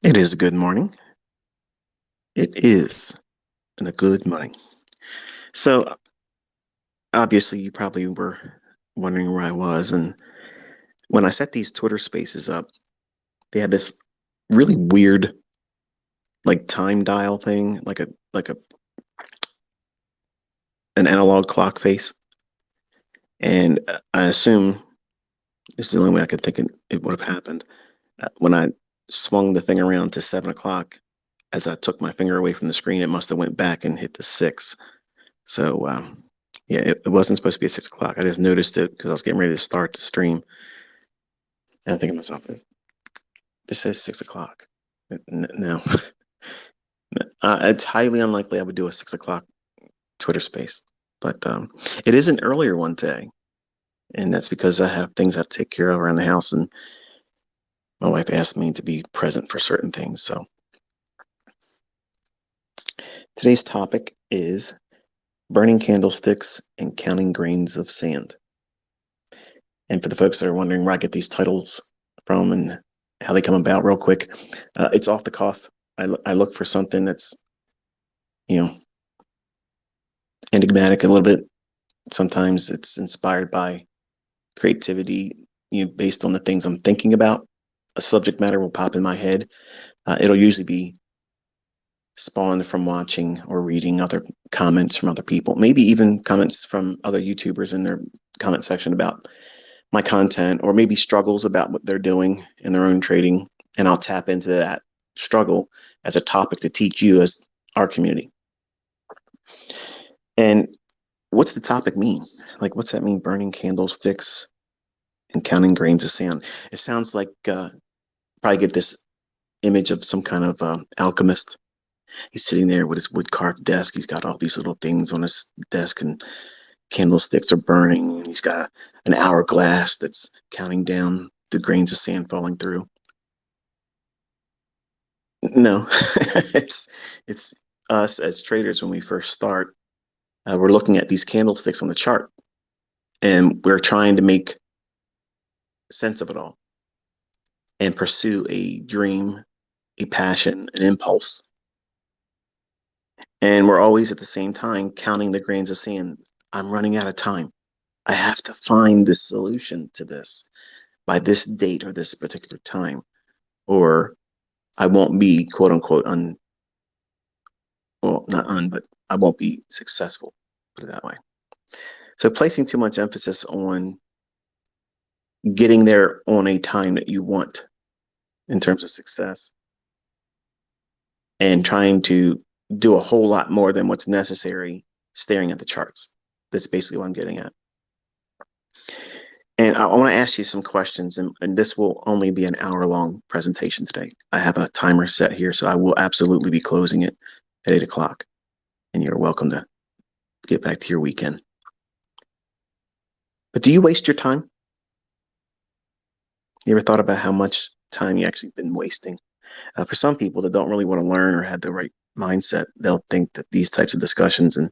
It is a good morning. It is a good morning. So obviously you probably were wondering where I was. And when I set these Twitter spaces up, they had this really weird like time dial thing, like a an analog clock face. And I assume it's the only way I could think it would have happened. When I swung the thing around to 7 o'clock, as I took my finger away from the screen, it must have went back and hit the six. So yeah, it wasn't supposed to be at 6 o'clock. I just noticed it because I was getting ready to start the stream. And I think to myself, this says 6 o'clock. No, it's highly unlikely I would do a 6 o'clock Twitter space, but it is an earlier one today. And that's because I have things I have to take care of around the house. And my wife asked me to be present for certain things. So today's topic is burning candlesticks and counting grains of sand. And for the folks that are wondering where I get these titles from and how they come about, real quick, it's off the cuff. I look for something that's, you know, enigmatic a little bit. Sometimes it's inspired by creativity, based on the things I'm thinking about. A subject matter will pop in my head. It'll usually be spawned from watching or reading other comments from other people, maybe even comments from other YouTubers in their comment section about my content, or maybe struggles about what they're doing in their own trading. And I'll tap into that struggle as a topic to teach you as our community. And what's the topic mean? Like, what's that mean? Burning candlesticks and counting grains of sand. It sounds like probably get this image of some kind of alchemist. He's sitting there with his wood carved desk. He's got all these little things on his desk, and candlesticks are burning. And he's got an hourglass that's counting down the grains of sand falling through. No, it's us as traders when we first start. We're looking at these candlesticks on the chart, and we're trying to make sense of it all and pursue a dream, a passion, an impulse. And we're always at the same time counting the grains of sand. I'm running out of time. I have to find the solution to this by this date or this particular time, or I won't be quote unquote well, not but I won't be successful. Put it that way. So placing too much emphasis on getting there on a time that you want in terms of success and trying to do a whole lot more than what's necessary staring at the charts. That's basically what I'm getting at. And I want to ask you some questions, and this will only be an hour-long presentation today. I have a timer set here, so I will absolutely be closing it at 8 o'clock, and you're welcome to get back to your weekend. But do you waste your time? You ever thought about how much time you actually been wasting? For some people that don't really want to learn or have the right mindset, they'll think that these types of discussions and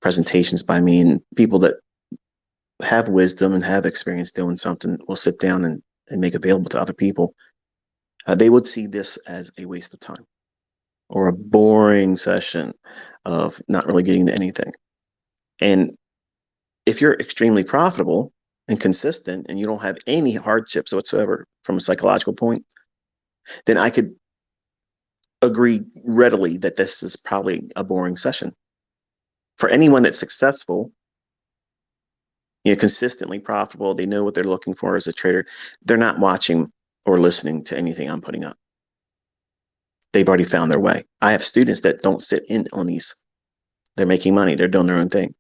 presentations by me and people that have wisdom and have experience doing something will sit down and make available to other people. They would see this as a waste of time or a boring session of not really getting to anything. And if you're extremely profitable and consistent and you don't have any hardships whatsoever from a psychological point, then I could agree readily that this is probably a boring session. For anyone that's successful, consistently profitable, they know what they're looking for as a trader, they're not watching or listening to anything I'm putting up. They've already found their way. I have students that don't sit in on these. They're making money. They're doing their own thing.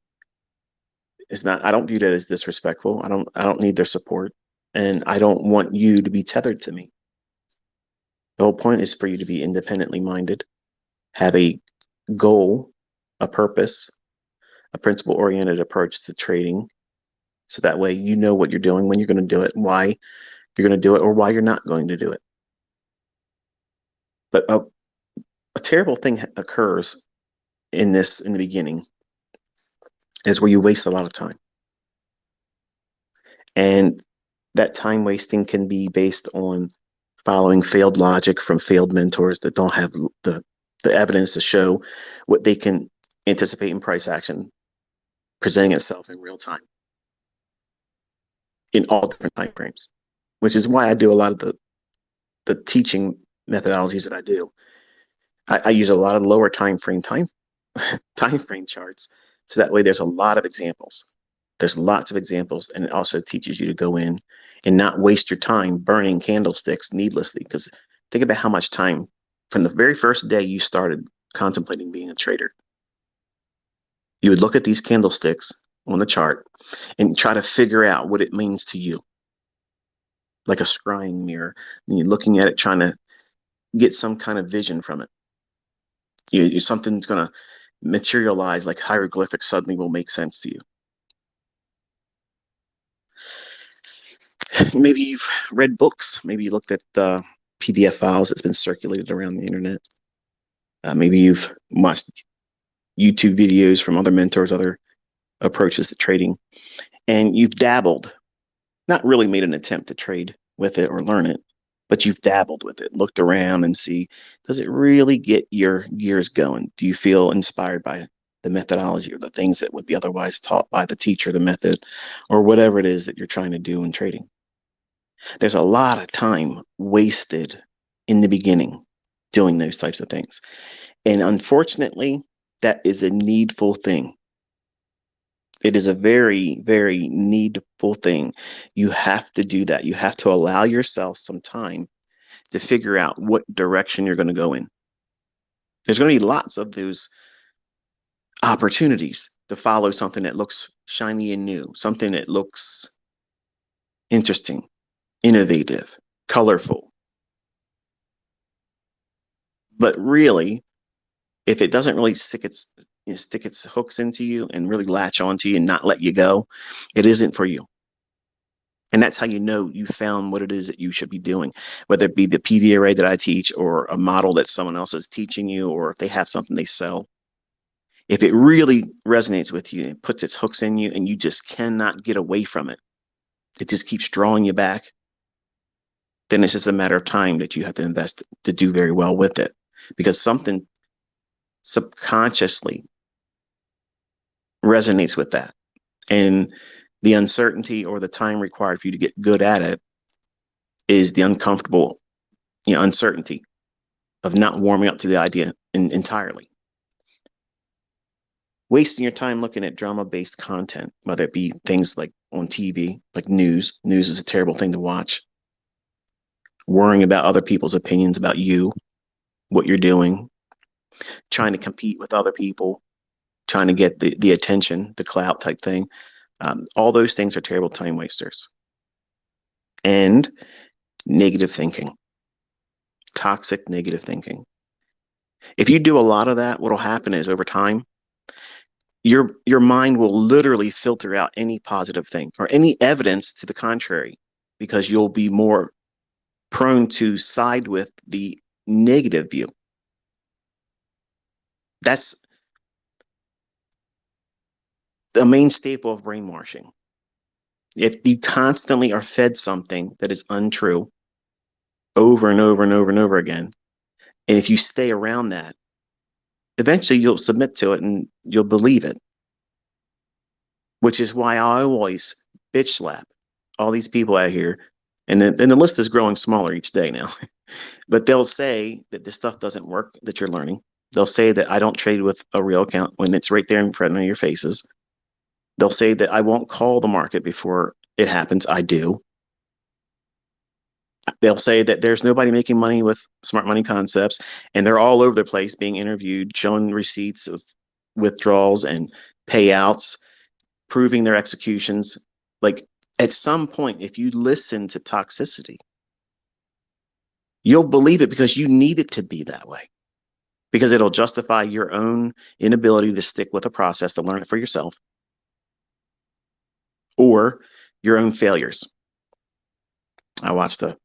It's not, I don't view that as disrespectful. I don't need their support. And I don't want you to be tethered to me. The whole point is for you to be independently minded, have a goal, a purpose, a principle oriented approach to trading. So that way you know what you're doing, when you're going to do it, why you're going to do it, or why you're not going to do it. But a terrible thing occurs in the beginning is where you waste a lot of time. And that time wasting can be based on following failed logic from failed mentors that don't have the evidence to show what they can anticipate in price action presenting itself in real time in all different time frames, which is why I do a lot of the teaching methodologies that I do. I use a lot of lower time frame charts, so that way there's a lot of examples. There's lots of examples, and it also teaches you to go in and not waste your time burning candlesticks needlessly. Because think about how much time from the very first day you started contemplating being a trader, you would look at these candlesticks on the chart and try to figure out what it means to you, like a scrying mirror. And you're looking at it, trying to get some kind of vision from it. Something's going to materialize, like hieroglyphics suddenly will make sense to you. Maybe you've read books. Maybe you looked at PDF files that's been circulated around the internet. Maybe you've watched YouTube videos from other mentors, other approaches to trading, and you've dabbled, not really made an attempt to trade with it or learn it, but you've dabbled with it, looked around and see, does it really get your gears going? Do you feel inspired by the methodology or the things that would be otherwise taught by the teacher, the method, or whatever it is that you're trying to do in trading? There's a lot of time wasted in the beginning doing those types of things. And unfortunately, that is a needful thing. It is a very, very needful thing. You have to do that. You have to allow yourself some time to figure out what direction you're going to go in. There's going to be lots of those opportunities to follow something that looks shiny and new, something that looks interesting, innovative, colorful. But really, if it doesn't really stick its hooks into you and really latch onto you and not let you go, it isn't for you. And that's how you know you found what it is that you should be doing, whether it be the PD array that I teach or a model that someone else is teaching you, or if they have something they sell. If it really resonates with you and puts its hooks in you and you just cannot get away from it, it just keeps drawing you back, then it's just a matter of time that you have to invest to do very well with it. Because something subconsciously resonates with that. And the uncertainty or the time required for you to get good at it is the uncomfortable, uncertainty of not warming up to the idea entirely. Wasting your time looking at drama-based content, whether it be things like on TV, like news. News is a terrible thing to watch. Worrying about other people's opinions about you, what you're doing, trying to compete with other people, trying to get the attention, the clout type thing. All those things are terrible time wasters. And negative thinking, toxic negative thinking. If you do a lot of that, what'll happen is over time, your mind will literally filter out any positive thing or any evidence to the contrary, because you'll be more prone to side with the negative view. That's the main staple of brainwashing. If you constantly are fed something that is untrue over and over and over and over again, and if you stay around that, eventually you'll submit to it and you'll believe it. Which is why I always bitch slap all these people out here. And the list is growing smaller each day now. But they'll say that this stuff doesn't work that you're learning. They'll say that I don't trade with a real account when it's right there in front of your faces. They'll say that I won't call the market before it happens. I do. They'll say that there's nobody making money with smart money concepts, and they're all over the place being interviewed, showing receipts of withdrawals and payouts, proving their executions. Like, at some point, if you listen to toxicity, you'll believe it because you need it to be that way, because it'll justify your own inability to stick with a process to learn it for yourself, or your own failures. I watched a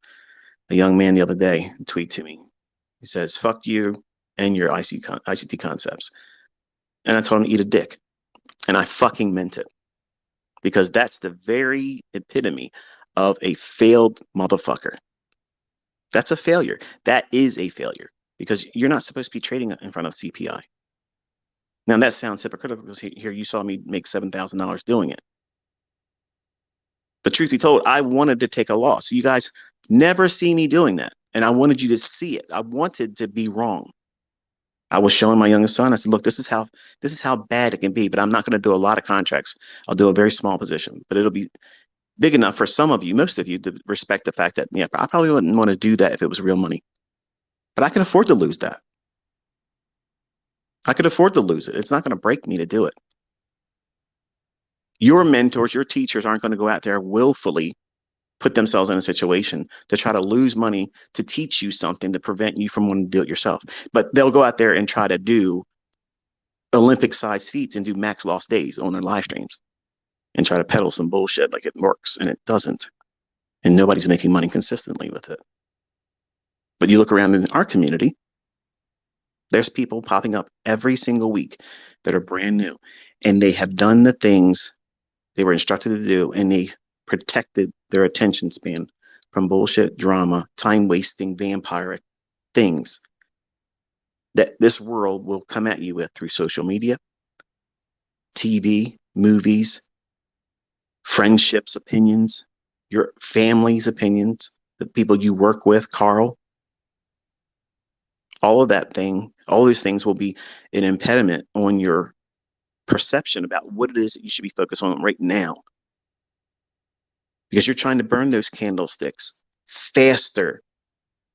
young man the other day tweet to me. He says, "Fuck you and your ICT concepts." And I told him to eat a dick. And I fucking meant it, because that's the very epitome of a failed motherfucker. That's a failure. That is a failure because you're not supposed to be trading in front of CPI. Now that sounds hypocritical because here you saw me make $7,000 doing it. But truth be told, I wanted to take a loss. You guys never see me doing that. And I wanted you to see it. I wanted to be wrong. I was showing my youngest son, I said, look, this is how bad it can be, but I'm not going to do a lot of contracts. I'll do a very small position, but it'll be big enough for some of you, most of you, to respect the fact that, yeah, I probably wouldn't want to do that if it was real money. But I can afford to lose that. I could afford to lose it. It's not going to break me to do it. Your mentors, your teachers aren't going to go out there willfully put themselves in a situation to try to lose money to teach you something to prevent you from wanting to do it yourself. But they'll go out there and try to do Olympic sized feats and do max loss days on their live streams and try to peddle some bullshit like it works, and it doesn't. And nobody's making money consistently with it. But you look around in our community, there's people popping up every single week that are brand new, and they have done the things they were instructed to do, and they protected their attention span from bullshit, drama, time wasting, vampire things that this world will come at you with through social media, TV, movies, friendships, opinions, your family's opinions, the people you work with, Carl. All of that thing, all those things will be an impediment on your perception about what it is that you should be focused on right now. Because you're trying to burn those candlesticks faster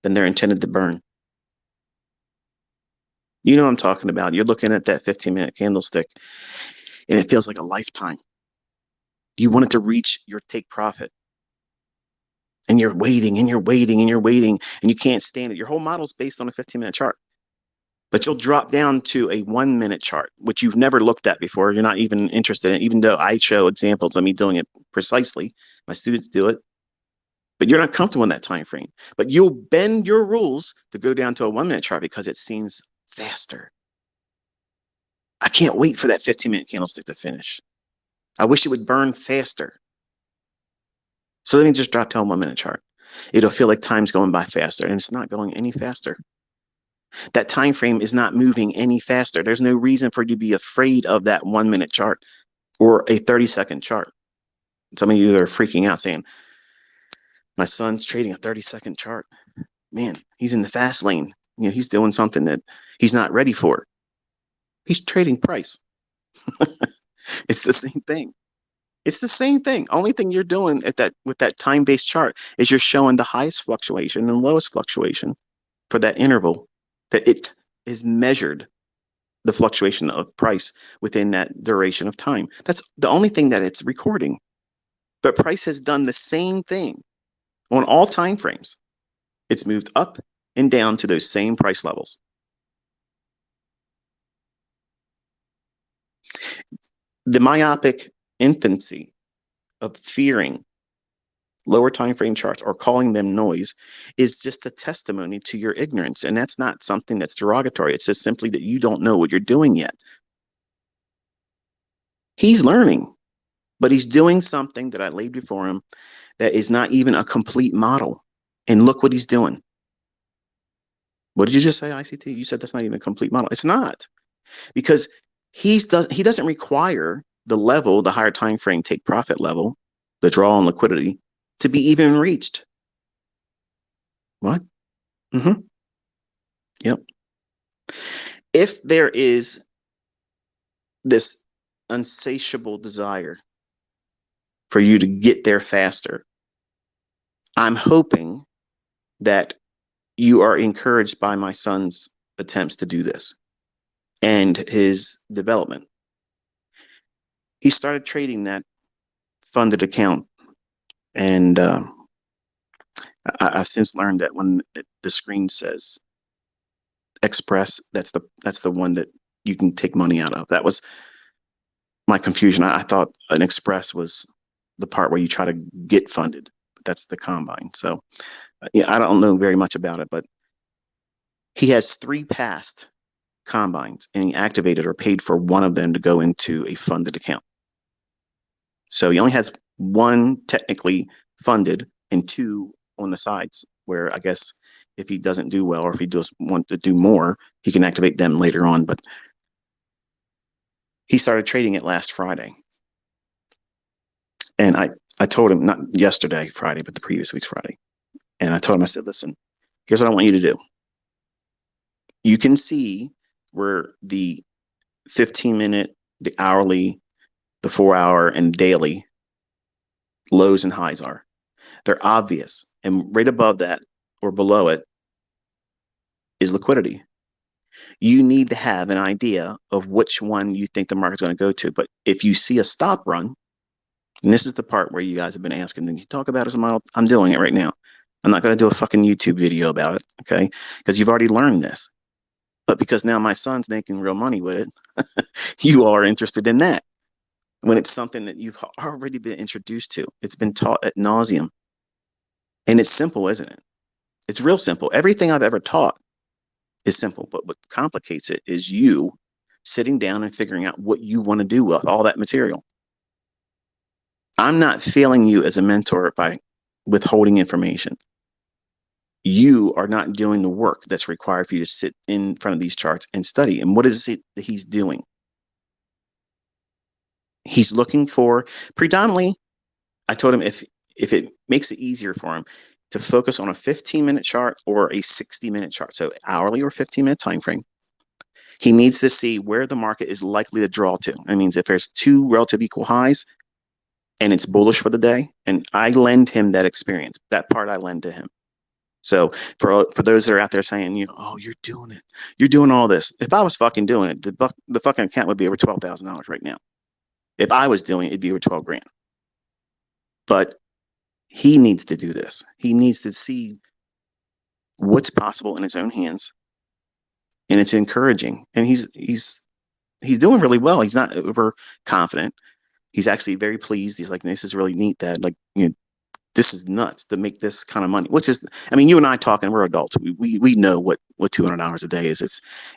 than they're intended to burn. You know what I'm talking about. You're looking at that 15-minute candlestick and it feels like a lifetime. You want it to reach your take profit. And you're waiting and you're waiting and you're waiting and you can't stand it. Your whole model is based on a 15-minute chart. But you'll drop down to a 1-minute chart, which you've never looked at before. You're not even interested in, even though I show examples of me doing it precisely. My students do it. But you're not comfortable in that time frame. But you'll bend your rules to go down to a 1-minute chart because it seems faster. I can't wait for that 15-minute candlestick to finish. I wish it would burn faster. So let me just drop to a 1-minute chart. It'll feel like time's going by faster, and it's not going any faster. That time frame is not moving any faster. There's no reason for you to be afraid of that 1-minute chart or a 30-second chart. Some of you are freaking out saying, my son's trading a 30-second chart. Man, he's in the fast lane. You know, he's doing something that he's not ready for. He's trading price. It's the same thing. It's the same thing. Only thing you're doing at that with that time-based chart is you're showing the highest fluctuation and lowest fluctuation for that interval that it is measured the fluctuation of price within that duration of time. That's the only thing that it's recording. But price has done the same thing on all time frames. It's moved up and down to those same price levels. The myopic infancy of fearing lower time frame charts or calling them noise is just a testimony to your ignorance. And that's not something that's derogatory. It's just simply that you don't know what you're doing yet. He's learning, but he's doing something that I laid before him that is not even a complete model. And look what he's doing. What did you just say, ICT? You said that's not even a complete model. It's not, because he doesn't require the higher time frame take profit level, the draw on liquidity, to be even reached. What? Mm-hmm. Yep. If there is this insatiable desire for you to get there faster, I'm hoping that you are encouraged by my son's attempts to do this and his development. He started trading that funded account, and I've since learned that when the screen says Express, that's the one that you can take money out of. That was my confusion. I thought an Express was the part where you try to get funded. That's the combine. So yeah, I don't know very much about it, but he has 3 past combines, and he activated or paid for one of them to go into a funded account. So he only has 1 technically funded and 2 on the sides, where I guess if he doesn't do well, or if he does want to do more, he can activate them later on. But he started trading it last Friday. And I told him, not yesterday, Friday, but the previous week's Friday. And I told him, I said, listen, here's what I want you to do. You can see where the 15-minute, the hourly, the 4-hour, and daily lows and highs are. They're obvious. And right above that or below it is liquidity. You need to have an idea of which one you think the market's going to go to. But if you see a stop run, and this is the part where you guys have been asking, then you talk about it as a model. I'm doing it right now. I'm not going to do a fucking YouTube video about it, okay? Because you've already learned this. But because now my son's making real money with it, you all are interested in that. When it's something that you've already been introduced to, it's been taught ad nauseum. And it's simple, isn't it? It's real simple. Everything I've ever taught is simple. But what complicates it is you sitting down and figuring out what you want to do with all that material. I'm not failing you as a mentor by withholding information. You are not doing the work that's required for you to sit in front of these charts and study. And what is it that he's doing? He's looking for predominantly, I told him if it makes it easier for him to focus on a 15-minute chart or a 60-minute chart, so hourly or 15-minute time frame, he needs to see where the market is likely to draw to. That means if there's two relative equal highs and it's bullish for the day, and I lend him that experience. That part I lend to him. So for those that are out there saying, you know, oh, you're doing it, you're doing all this. If I was fucking doing it, the fucking account would be over $12,000 right now. If I was doing it, it'd be over 12 grand. But he needs to do this. He needs to see what's possible in his own hands, and it's encouraging. And he's doing really well. He's not overconfident. He's actually very pleased. He's like, this is really neat, Dad. Like, you know, this is nuts to make this kind of money. Which is, I mean, you and I talking, we're adults. We know what $200 a day is.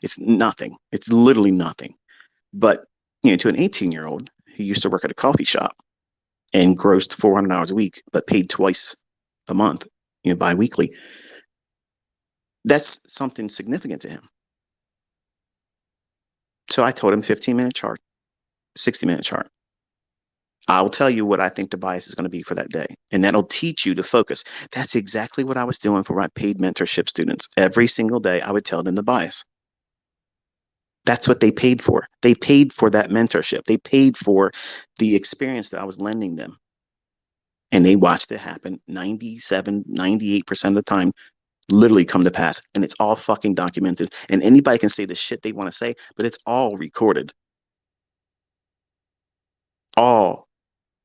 It's nothing. It's literally nothing. But you know, to an 18-year-old who used to work at a coffee shop and grossed $400 a week, but paid twice a month, you know, bi-weekly, that's something significant to him. So I told him 15-minute chart, 60-minute chart. I'll tell you what I think the bias is going to be for that day. And that'll teach you to focus. That's exactly what I was doing for my paid mentorship students. Every single day, I would tell them the bias. That's what they paid for. They paid for that mentorship. They paid for the experience that I was lending them. And they watched it happen 97, 98% of the time, literally come to pass. And it's all fucking documented. And anybody can say the shit they want to say, but it's all recorded. All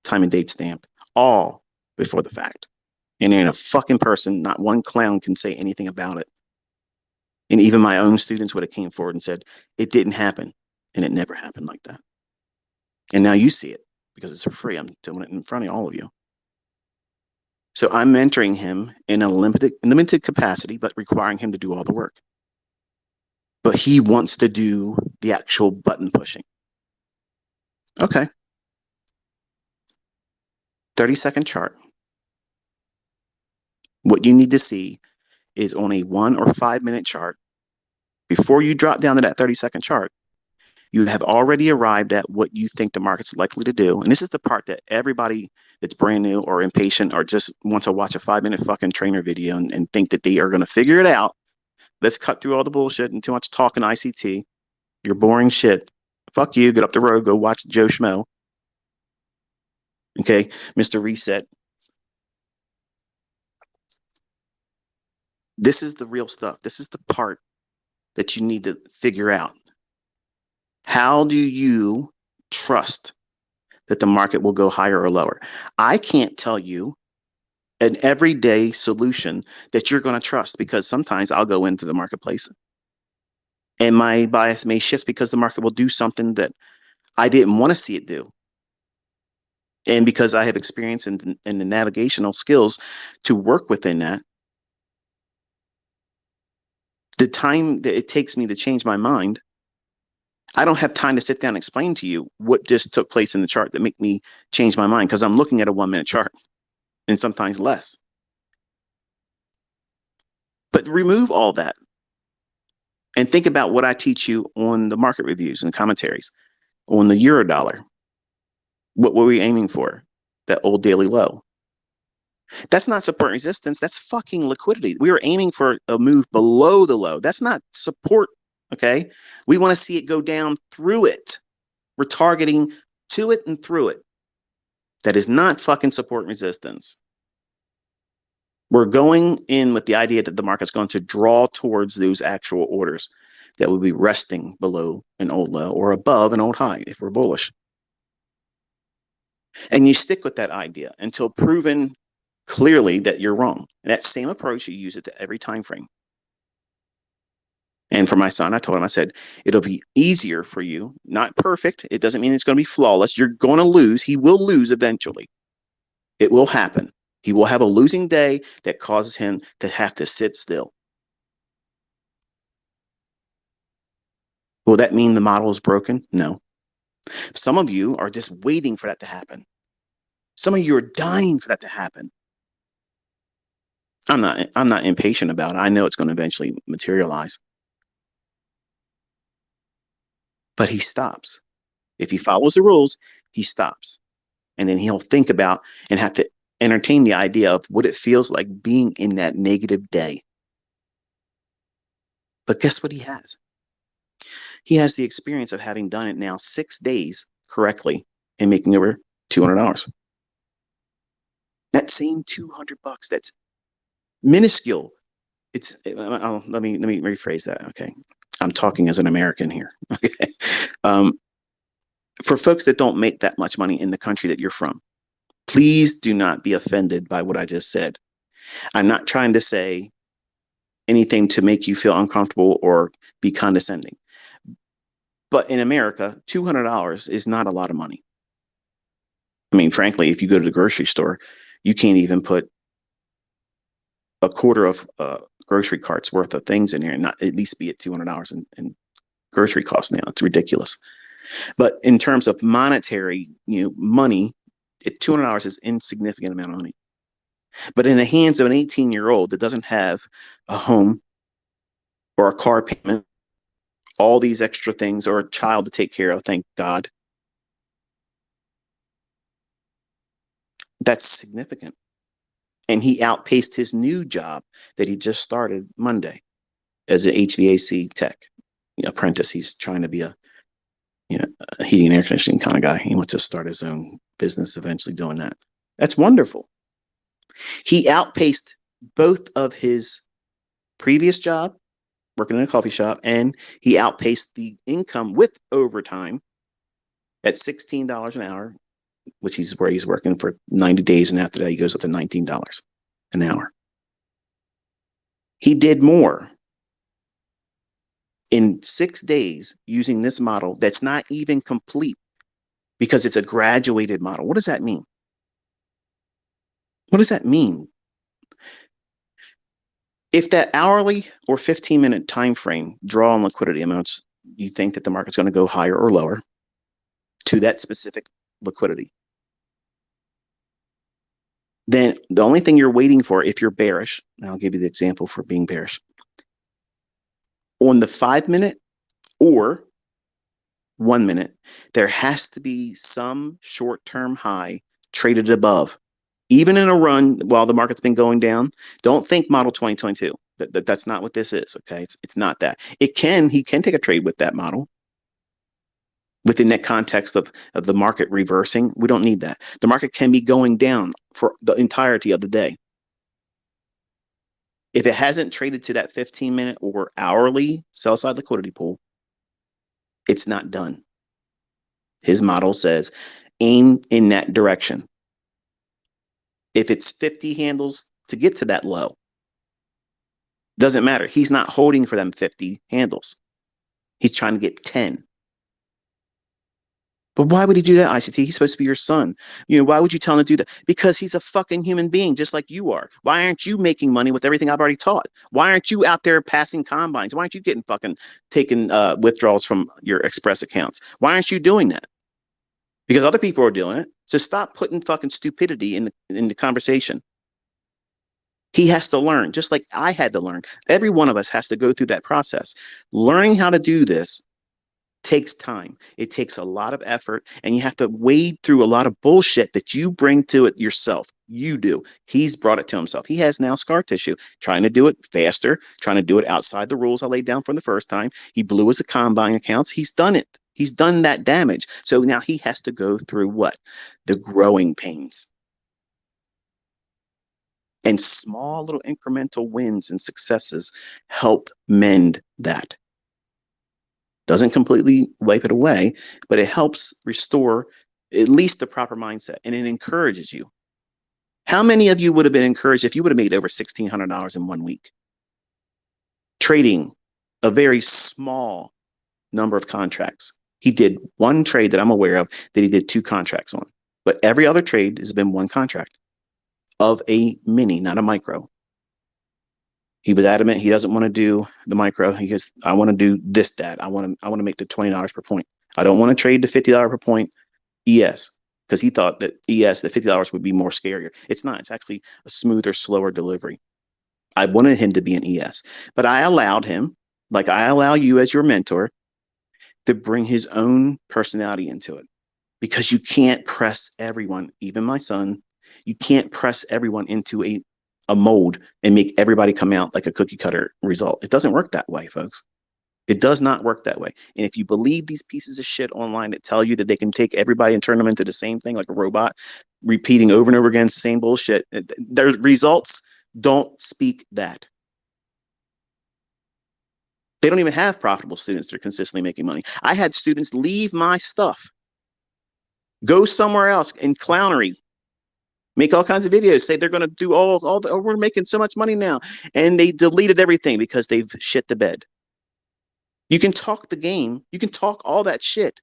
time and date stamped, all before the fact. And there ain't a fucking person, not one clown can say anything about it. And even my own students would have came forward and said, it didn't happen. And it never happened like that. And now you see it because it's for free. I'm doing it in front of all of you. So I'm mentoring him in a limited capacity, but requiring him to do all the work. But he wants to do the actual button pushing. Okay. 30-second chart. What you need to see is on a 1 or 5-minute chart, before you drop down to that 30-second chart, you have already arrived at what you think the market's likely to do. And this is the part that everybody that's brand new or impatient or just wants to watch a 5-minute fucking trainer video and think that they are going to figure it out. Let's cut through all the bullshit and too much talking ICT. You're boring shit. Fuck you. Get up the road. Go watch Joe Schmo. Okay, Mr. Reset. This is the real stuff. This is the part that you need to figure out. How do you trust that the market will go higher or lower? I can't tell you an everyday solution that you're going to trust, because sometimes I'll go into the marketplace and my bias may shift because the market will do something that I didn't want to see it do. And because I have experience in the navigational skills to work within that, the time that it takes me to change my mind, I don't have time to sit down and explain to you what just took place in the chart that make me change my mind, because I'm looking at a 1-minute chart and sometimes less. But remove all that and think about what I teach you on the market reviews and commentaries on the euro dollar. What were we aiming for? That old daily low. That's not support and resistance. That's fucking liquidity. We were aiming for a move below the low. That's not support. Okay. We want to see it go down through it. We're targeting to it and through it. That is not fucking support and resistance. We're going in with the idea that the market's going to draw towards those actual orders that will be resting below an old low or above an old high if we're bullish. And you stick with that idea until proven clearly that you're wrong. And that same approach, you use it to every time frame. And for my son, I told him, I said, it'll be easier for you, not perfect. It doesn't mean it's going to be flawless. You're going to lose. He will lose eventually. It will happen. He will have a losing day that causes him to have to sit still. Will that mean the model is broken? No. Some of you are just waiting for that to happen. Some of you are dying for that to happen. I'm not impatient about it. I know it's going to eventually materialize. But he stops. If he follows the rules, he stops. And then he'll think about and have to entertain the idea of what it feels like being in that negative day. But guess what he has? He has the experience of having done it now 6 days correctly and making over $200. That same $200, that's minuscule. It's let me rephrase that. Okay, I'm talking as an American here. Okay, for folks that don't make that much money in the country that you're from, please do not be offended by what I just said. I'm not trying to say anything to make you feel uncomfortable or be condescending. But in America, $200 is not a lot of money. I mean, frankly, if you go to the grocery store, you can't even put a quarter of grocery carts worth of things in here and not at least be at $200 in grocery costs now. It's ridiculous. But in terms of monetary, money, $200 is an insignificant amount of money. But in the hands of an 18-year-old that doesn't have a home or a car payment, all these extra things, or a child to take care of, thank God, that's significant. And he outpaced his new job that he just started Monday as an HVAC tech apprentice. He's trying to be a heating and air conditioning kind of guy. He wants to start his own business eventually doing that. That's wonderful. He outpaced both of his previous job, working in a coffee shop, and he outpaced the income with overtime at $16 an hour, which is where he's working for 90 days. And after that, he goes up to $19 an hour. He did more in 6 days using this model that's not even complete because it's a graduated model. What does that mean? What does that mean? If that hourly or 15-minute time frame draw on liquidity amounts, you think that the market's going to go higher or lower to that specific liquidity, then the only thing you're waiting for, if you're bearish, and I'll give you the example for being bearish, on the 5-minute or 1 minute, there has to be some short-term high traded above. Even in a run while the market's been going down, don't think model 2022. That's not what this is, okay? It's not that. He can take a trade with that model. Within that context of the market reversing, we don't need that. The market can be going down for the entirety of the day. If it hasn't traded to that 15-minute or hourly sell-side liquidity pool, it's not done. His model says aim in that direction. If it's 50 handles to get to that low, doesn't matter. He's not holding for them 50 handles. He's trying to get 10. But why would he do that, ICT? He's supposed to be your son. Why would you tell him to do that? Because he's a fucking human being just like you are. Why aren't you making money with everything I've already taught? Why aren't you out there passing combines? Why aren't you getting taking withdrawals from your Express accounts? Why aren't you doing that? Because other people are doing it. So stop putting fucking stupidity in the conversation. He has to learn, just like I had to learn. Every one of us has to go through that process. Learning how to do this takes time. It takes a lot of effort, and you have to wade through a lot of bullshit that you bring to it yourself. You do. He's brought it to himself. He has now scar tissue, trying to do it faster, trying to do it outside the rules I laid down from the first time. He blew his combine accounts. He's done it. He's done that damage. So now he has to go through what? The growing pains. And small little incremental wins and successes help mend that. Doesn't completely wipe it away, but it helps restore at least the proper mindset, and it encourages you. How many of you would have been encouraged if you would have made over $1,600 in 1 week trading a very small number of contracts? He did one trade that I'm aware of that he did 2 contracts on, but every other trade has been one contract of a mini, not a micro. He was adamant he doesn't want to do the micro. He goes, I want to do this, Dad. I want to make the $20 per point. I don't want to trade the $50 per point ES, because he thought that ES, the $50 would be more scarier. It's not. It's actually a smoother, slower delivery. I wanted him to be an ES, but I allowed him, like I allow you as your mentor, to bring his own personality into it, because you can't press everyone, even my son. You can't press everyone into a mold and make everybody come out like a cookie cutter result. It doesn't work that way, folks. It does not work that way. And if you believe these pieces of shit online that tell you that they can take everybody and turn them into the same thing like a robot, repeating over and over again the same bullshit, their results don't speak that. They don't even have profitable students that are consistently making money. I had students leave my stuff, go somewhere else in clownery, make all kinds of videos, say they're going to do all the, oh, we're making so much money now. And they deleted everything because they've shit the bed. You can talk the game. You can talk all that shit.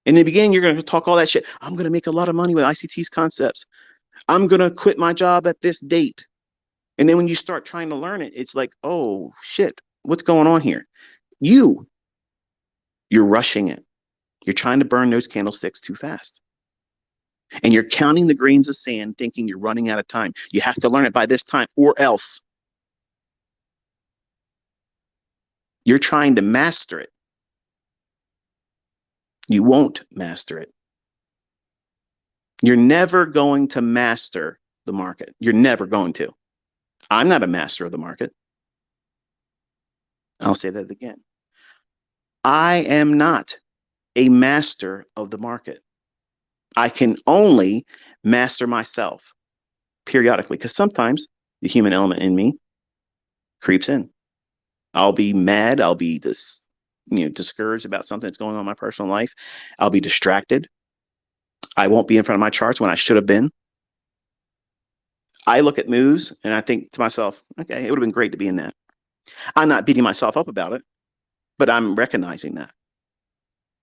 In the beginning, you're going to talk all that shit. I'm going to make a lot of money with ICT's concepts. I'm going to quit my job at this date. And then when you start trying to learn it, it's like, oh shit, what's going on here? You're rushing it. You're trying to burn those candlesticks too fast. And you're counting the grains of sand, thinking you're running out of time. You have to learn it by this time, or else you're trying to master it. You won't master it. You're never going to master the market. You're never going to. I'm not a master of the market. I'll say that again. I am not a master of the market. I can only master myself periodically, because sometimes the human element in me creeps in. I'll be mad. I'll be discouraged about something that's going on in my personal life. I'll be distracted. I won't be in front of my charts when I should have been. I look at moves and I think to myself, okay, it would have been great to be in that. I'm not beating myself up about it, but I'm recognizing that.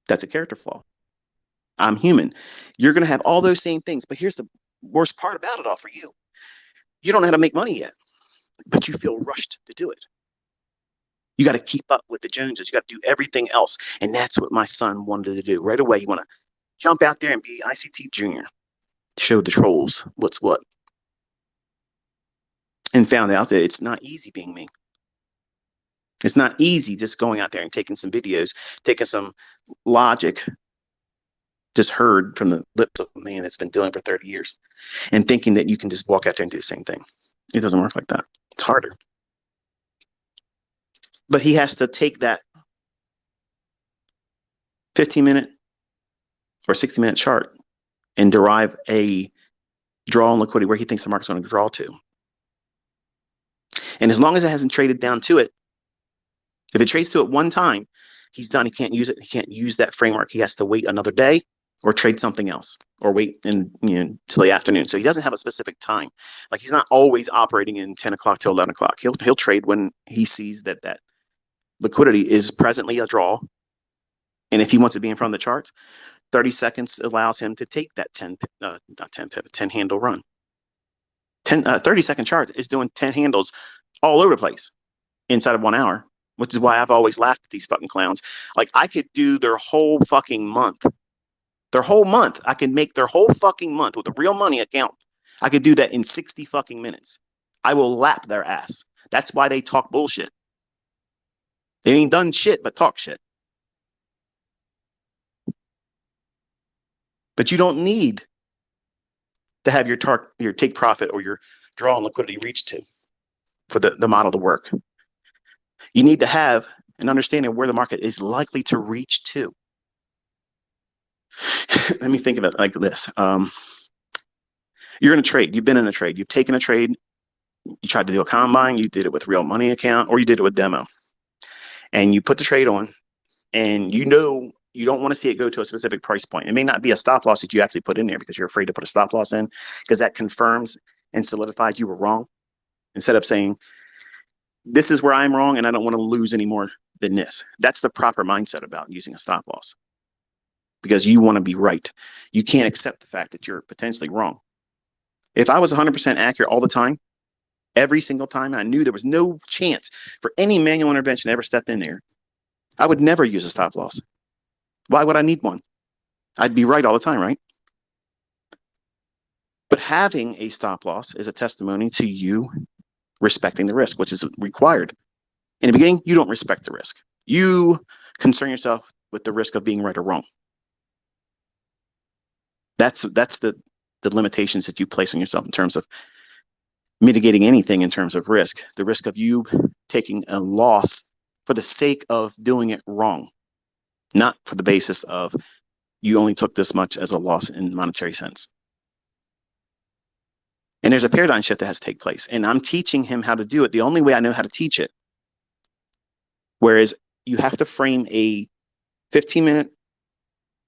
That's a character flaw. I'm human. You're going to have all those same things, but here's the worst part about it all for you. You don't know how to make money yet, but you feel rushed to do it. You got to keep up with the Joneses. You got to do everything else. And that's what my son wanted to do. Right away, you want to jump out there and be ICT junior, show the trolls what's what, and found out that it's not easy being me. It's not easy just going out there and taking some videos, taking some logic just heard from the lips of a man that's been doing it for 30 years and thinking that you can just walk out there and do the same thing. It doesn't work like that. It's harder. But he has to take that 15-minute or 60-minute chart and derive a draw on liquidity where he thinks the market's going to draw to. And as long as it hasn't traded down to it, if it trades to it one time, he's done. He can't use it. He can't use that framework. He has to wait another day or trade something else or wait till the afternoon. So he doesn't have a specific time. Like, he's not always operating in 10 o'clock till 11 o'clock. He'll trade when he sees that liquidity is presently a draw. And if he wants to be in front of the charts, 30 seconds allows him to take that 10 handle run. 30-second chart is doing 10 handles all over the place inside of 1 hour, which is why I've always laughed at these fucking clowns. Like, I could do their whole fucking month. Their whole month. I can make their whole fucking month with a real money account. I could do that in 60 fucking minutes. I will lap their ass. That's why they talk bullshit. They ain't done shit but talk shit. But you don't need to have your take profit or your draw on liquidity reach to for the model to work. You need to have an understanding of where the market is likely to reach to. Let me think of it like this. You're in a trade. You've been in a trade. You've taken a trade. You tried to do a combine. You did it with real money account, or you did it with demo. And you put the trade on, and you know you don't want to see it go to a specific price point. It may not be a stop loss that you actually put in there because you're afraid to put a stop loss in, because that confirms and solidifies you were wrong. Instead of saying, this is where I'm wrong and I don't want to lose any more than this. That's the proper mindset about using a stop loss, because you want to be right. You can't accept the fact that you're potentially wrong. If I was 100% accurate all the time, every single time, and I knew there was no chance for any manual intervention to ever step in there, I would never use a stop loss. Why would I need one? I'd be right all the time, right? But having a stop loss is a testimony to you respecting the risk, which is required. In the beginning, you don't respect the risk. You concern yourself with the risk of being right or wrong. That's the limitations that you place on yourself in terms of mitigating anything in terms of risk. The risk of you taking a loss for the sake of doing it wrong, not for the basis of you only took this much as a loss in monetary sense. And there's a paradigm shift that has to take place. And I'm teaching him how to do it the only way I know how to teach it. Whereas you have to frame a 15-minute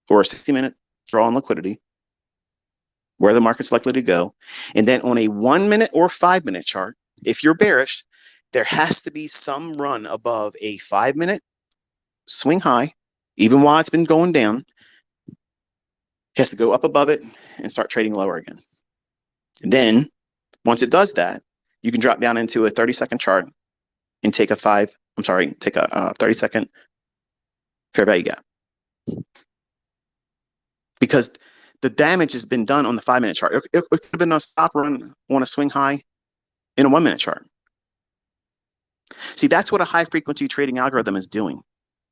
or a 60-minute draw on liquidity, where the market's likely to go. And then on a 1-minute or 5-minute chart, if you're bearish, there has to be some run above a 5-minute swing high, even while it's been going down. It has to go up above it and start trading lower again. And then once it does that, you can drop down into a 30-second chart and take a 30-second fair value gap. Because the damage has been done on the 5-minute chart. It could have been a stop run on a swing high in a 1-minute chart. See, that's what a high frequency trading algorithm is doing.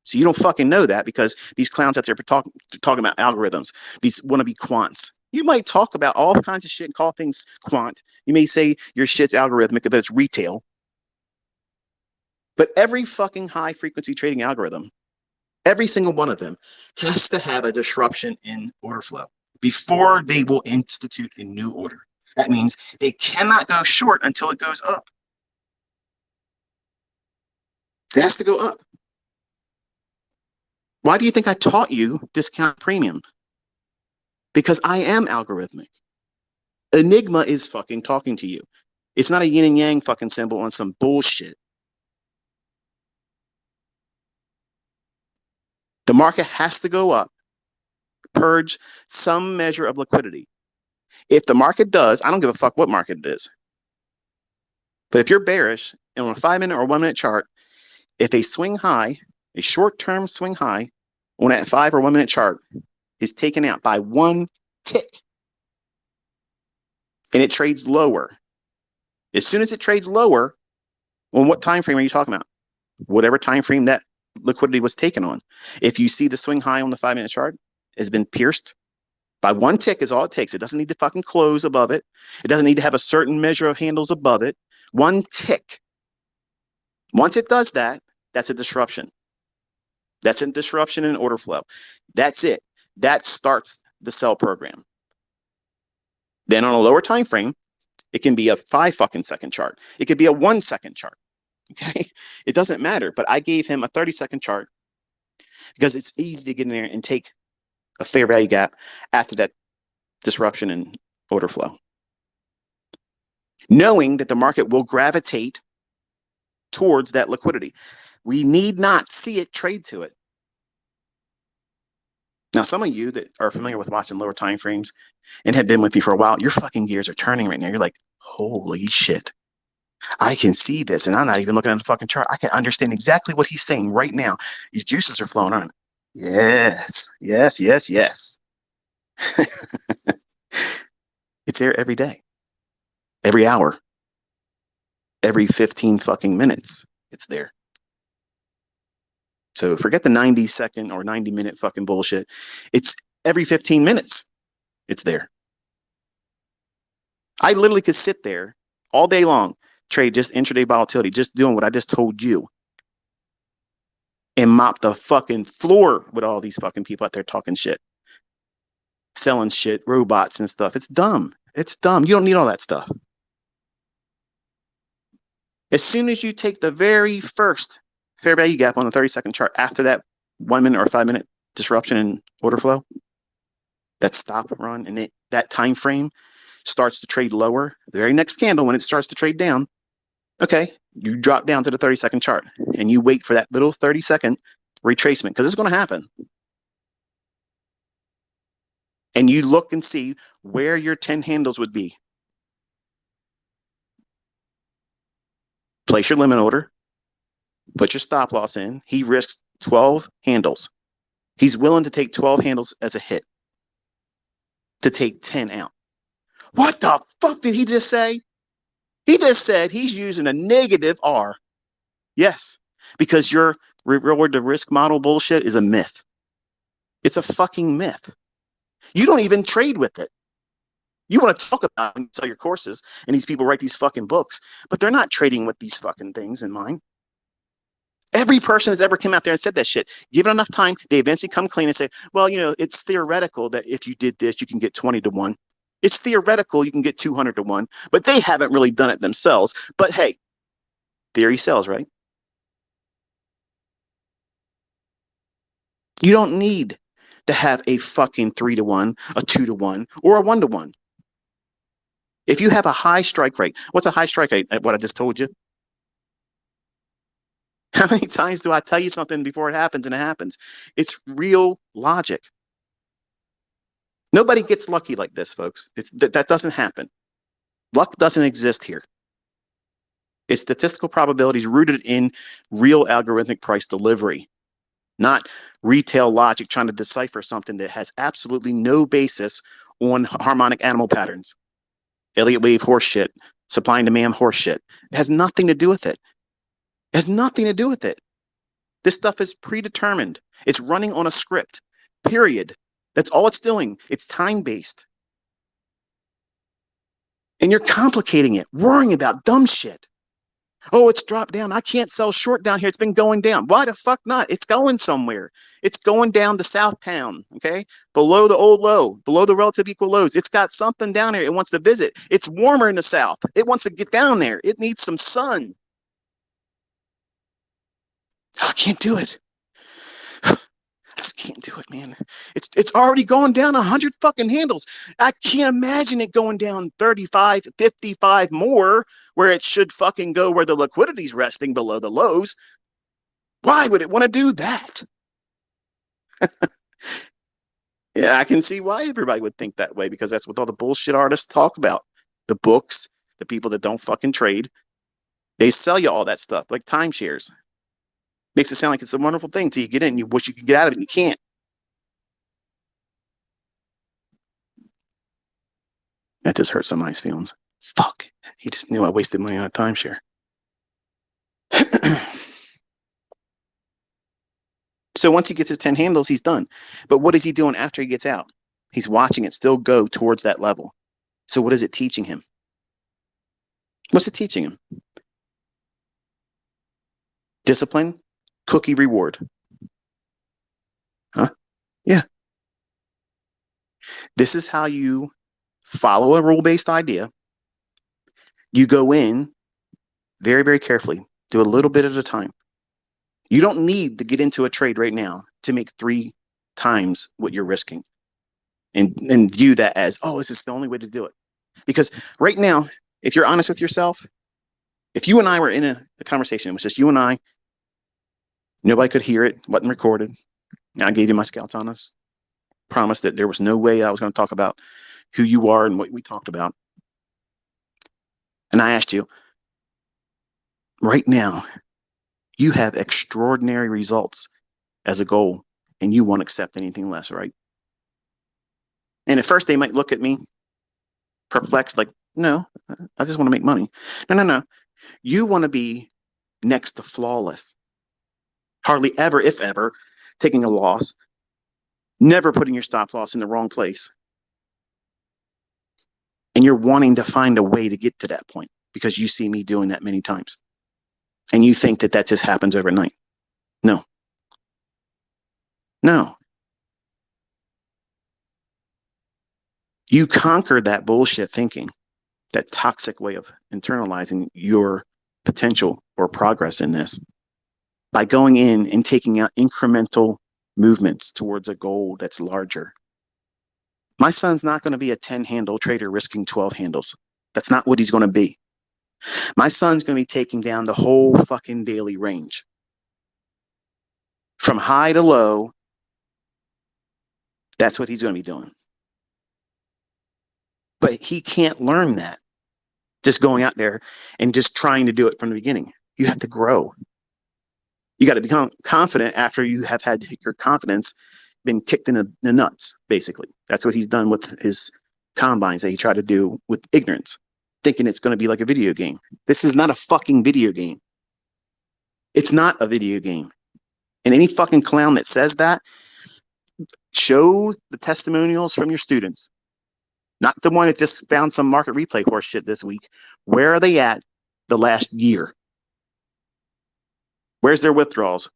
So you don't fucking know that, because these clowns out there talking about algorithms, these wannabe quants. You might talk about all kinds of shit and call things quant. You may say your shit's algorithmic, but it's retail. But every fucking high frequency trading algorithm, every single one of them, has to have a disruption in order flow before they will institute a new order. That means they cannot go short until it goes up. It has to go up. Why do you think I taught you discount premium? Because I am algorithmic. Enigma is fucking talking to you. It's not a yin and yang fucking symbol on some bullshit. The market has to go up, purge some measure of liquidity. If the market does, I don't give a fuck what market it is. But if you're bearish and on a 5-minute or 1-minute chart, if a swing high, a short-term swing high on that 5 or 1-minute chart is taken out by one tick and it trades lower, as soon as it trades lower, on what time frame are you talking about? Whatever time frame that liquidity was taken on. If you see the swing high on the 5-minute chart has been pierced by one tick, is all it takes. It doesn't need to fucking close above it. It doesn't need to have a certain measure of handles above it. One tick. Once it does that, that's a disruption. That's a disruption in order flow. That's it. That starts the sell program. Then on a lower time frame, it can be a 5-second chart. It could be a 1-second chart. Okay, it doesn't matter. But I gave him a 30-second chart because it's easy to get in there and take a fair value gap after that disruption in order flow, knowing that the market will gravitate towards that liquidity. We need not see it trade to it. Now, some of you that are familiar with watching lower time frames and have been with me for a while, your fucking gears are turning right now. You're like, holy shit. I can see this, and I'm not even looking at the fucking chart. I can understand exactly what he's saying right now. His juices are flowing on. Yes, yes, yes, yes. It's there every day, every hour. every 15 fucking minutes, it's there. So forget the 90-second or 90-minute fucking bullshit. It's every 15 minutes, it's there. I literally could sit there all day long, trade just intraday volatility, just doing what I just told you, and mop the fucking floor with all these fucking people out there talking shit, selling shit, robots and stuff. It's dumb. It's dumb. You don't need all that stuff. As soon as you take the very first fair value gap on the 30-second chart after that 1 minute or 5 minute disruption in order flow, that stop run and that time frame starts to trade lower, the very next candle when it starts to trade down, okay, you drop down to the 30-second chart and you wait for that little 30-second retracement because it's going to happen. And you look and see where your 10 handles would be. Place your limit order, put your stop loss in. He risks 12 handles. He's willing to take 12 handles as a hit to take 10 out. What the fuck did he just say? He just said he's using a negative R. Yes, because your reward to risk model bullshit is a myth. It's a fucking myth. You don't even trade with it. You want to talk about it and sell your courses, and these people write these fucking books, but they're not trading with these fucking things in mind. Every person that's ever come out there and said that shit, give it enough time, they eventually come clean and say, well, it's theoretical that if you did this, you can get 20 to 1. It's theoretical you can get 200 to 1, but they haven't really done it themselves. But hey, theory sells, right? You don't need to have a fucking 3 to 1, a 2 to 1, or a 1 to 1. If you have a high strike rate, what's a high strike rate? What I just told you? How many times do I tell you something before it happens and it happens? It's real logic. Nobody gets lucky like this, folks. That doesn't happen. Luck doesn't exist here. It's statistical probabilities rooted in real algorithmic price delivery, not retail logic trying to decipher something that has absolutely no basis on harmonic animal patterns. Elliott wave horse shit, supply and demand horse shit. It has nothing to do with it. It has nothing to do with it. This stuff is predetermined. It's running on a script, period. That's all it's doing. It's time-based. And you're complicating it, worrying about dumb shit. Oh, it's dropped down. I can't sell short down here. It's been going down. Why the fuck not? It's going somewhere. It's going down to Southtown, okay? Below the old low, below the relative equal lows. It's got something down there it wants to visit. It's warmer in the south. It wants to get down there. It needs some sun. I can't do it. I just can't do it, man. It's already gone down 100 fucking handles. I can't imagine it going down 35, 55 more where it should fucking go where the liquidity's resting below the lows. Why would it want to do that? Yeah, I can see why everybody would think that way because that's what all the bullshit artists talk about. The books, the people that don't fucking trade, they sell you all that stuff like timeshares. Makes it sound like it's a wonderful thing till you get in. You wish you could get out of it and you can't. That just hurt somebody's feelings. Fuck. He just knew I wasted money on a timeshare. So once he gets his 10 handles, he's done. But what is he doing after he gets out? He's watching it still go towards that level. So what is it teaching him? What's it teaching him? Discipline, cookie reward. Huh? Yeah. This is how you follow a rule-based idea. You go in very, very carefully. Do a little bit at a time. You don't need to get into a trade right now to make 3 times what you're risking and view that as, oh, this is the only way to do it. Because right now, if you're honest with yourself, if you and I were in a conversation, it was just you and I, nobody could hear it, wasn't recorded. I gave you my scouts on us, promised that there was no way I was going to talk about who you are and what we talked about. And I asked you, right now, you have extraordinary results as a goal, and you won't accept anything less, right? And at first, they might look at me perplexed, like, no, I just want to make money. No. You want to be next to flawless, hardly ever, if ever, taking a loss, never putting your stop loss in the wrong place. And you're wanting to find a way to get to that point because you see me doing that many times. And you think that that just happens overnight. No, no. You conquer that bullshit thinking, that toxic way of internalizing your potential or progress in this by going in and taking out incremental movements towards a goal that's larger. My son's not going to be a 10 handle trader risking 12 handles. That's not what he's going to be. My son's going to be taking down the whole fucking daily range from high to low. That's what he's going to be doing. But he can't learn that just going out there and just trying to do it from the beginning. You have to grow. You got to become confident after you have had your confidence been kicked in the nuts, basically. That's what he's done with his combines that he tried to do with ignorance, thinking it's going to be like a video game. This is not a fucking video game. It's not a video game. And any fucking clown that says that, show the testimonials from your students, not the one that just found some market replay horse shit this week. Where are they at the last year? Where's their withdrawals?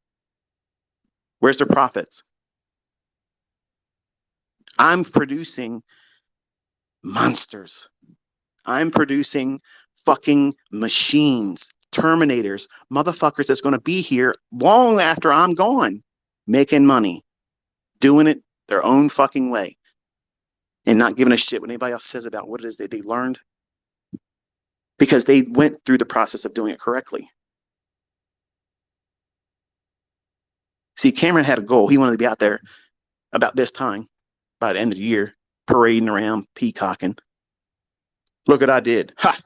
Where's their profits? I'm producing monsters. I'm producing fucking machines, terminators, motherfuckers that's going to be here long after I'm gone, making money, doing it their own fucking way, and not giving a shit what anybody else says about what it is that they learned because they went through the process of doing it correctly. See, Cameron had a goal. He wanted to be out there about this time, by the end of the year, parading around, peacocking. Look what I did. Ha!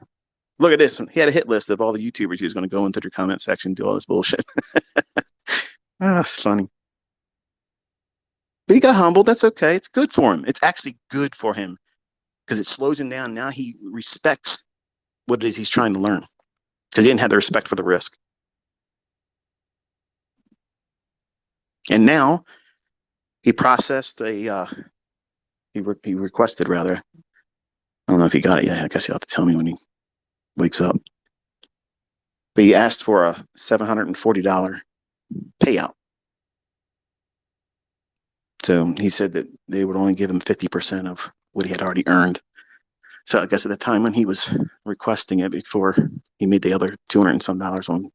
Look at this. He had a hit list of all the YouTubers he was going to go into their comment section, do all this bullshit. It's funny. But he got humbled. That's okay. It's good for him. It's actually good for him because it slows him down. Now he respects what it is he's trying to learn because he didn't have the respect for the risk. And now he processed he requested rather. I don't know if he got it yet. I guess he'll have to tell me when he wakes up. But he asked for a $740 payout. So he said that they would only give him 50% of what he had already earned. So I guess at the time when he was requesting it before he made the other $200 and some on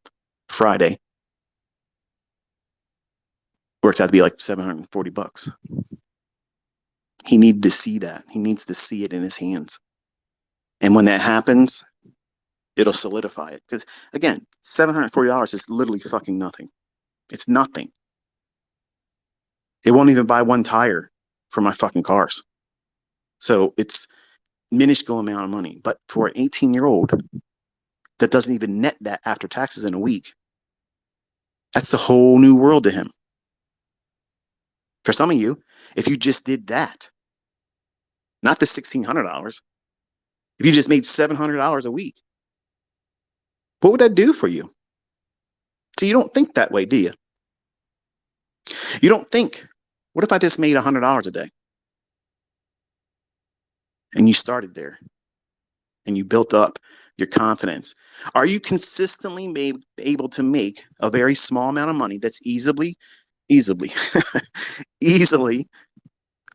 Friday, worked out to be like $740. He needed to see that. He needs to see it in his hands. And when that happens, it'll solidify it. Because again, $740 is literally fucking nothing. It's nothing. It won't even buy one tire for my fucking cars. So it's minuscule amount of money. But for an 18-year-old that doesn't even net that after taxes in a week, that's the whole new world to him. For some of you, if you just did that, not the $1,600, if you just made $700 a week, what would that do for you? So you don't think that way, do you? You don't think, what if I just made $100 a day? And you started there and you built up your confidence. Are you consistently able to make a very small amount of money that's easily easily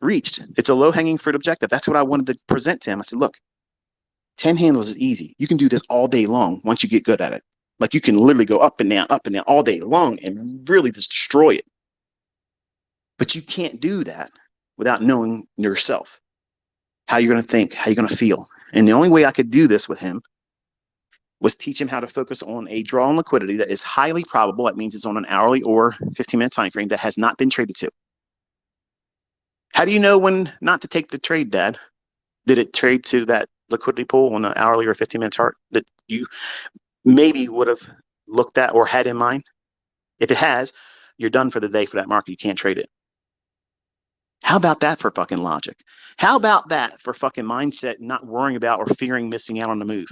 reached? It's a low-hanging fruit objective. That's what I wanted to present to him. I said, look, 10 handles is easy. You can do this all day long once you get good at it. Like you can literally go up and down all day long and really just destroy it. But you can't do that without knowing yourself, how you're going to think, how you're going to feel. And the only way I could do this with him was teach him how to focus on a draw on liquidity that is highly probable. That means it's on an hourly or 15-minute time frame that has not been traded to. How do you know when not to take the trade, Dad? Did it trade to that liquidity pool on an hourly or 15-minute chart that you maybe would have looked at or had in mind? If it has, you're done for the day for that market. You can't trade it. How about that for fucking logic? How about that for fucking mindset, not worrying about or fearing missing out on the move?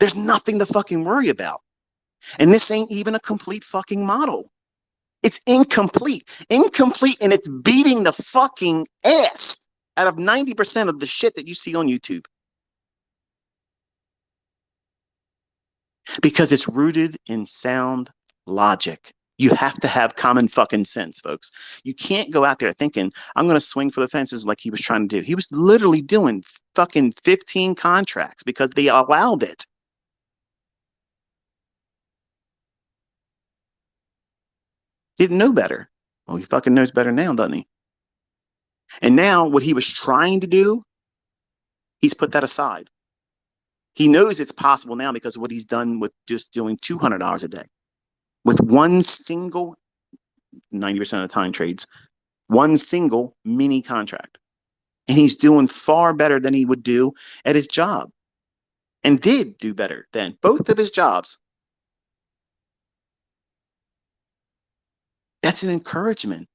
There's nothing to fucking worry about. And this ain't even a complete fucking model. It's incomplete. Incomplete, and it's beating the fucking ass out of 90% of the shit that you see on YouTube. Because it's rooted in sound logic. You have to have common fucking sense, folks. You can't go out there thinking, I'm going to swing for the fences like he was trying to do. He was literally doing fucking 15 contracts because they allowed it. Didn't know better. Well, he fucking knows better now, doesn't he? And now what he was trying to do, he's put that aside. He knows it's possible now because of what he's done with just doing $200 a day with one single 90% of the time trades, one single mini contract. And he's doing far better than he would do at his job and did do better than both of his jobs. That's an encouragement.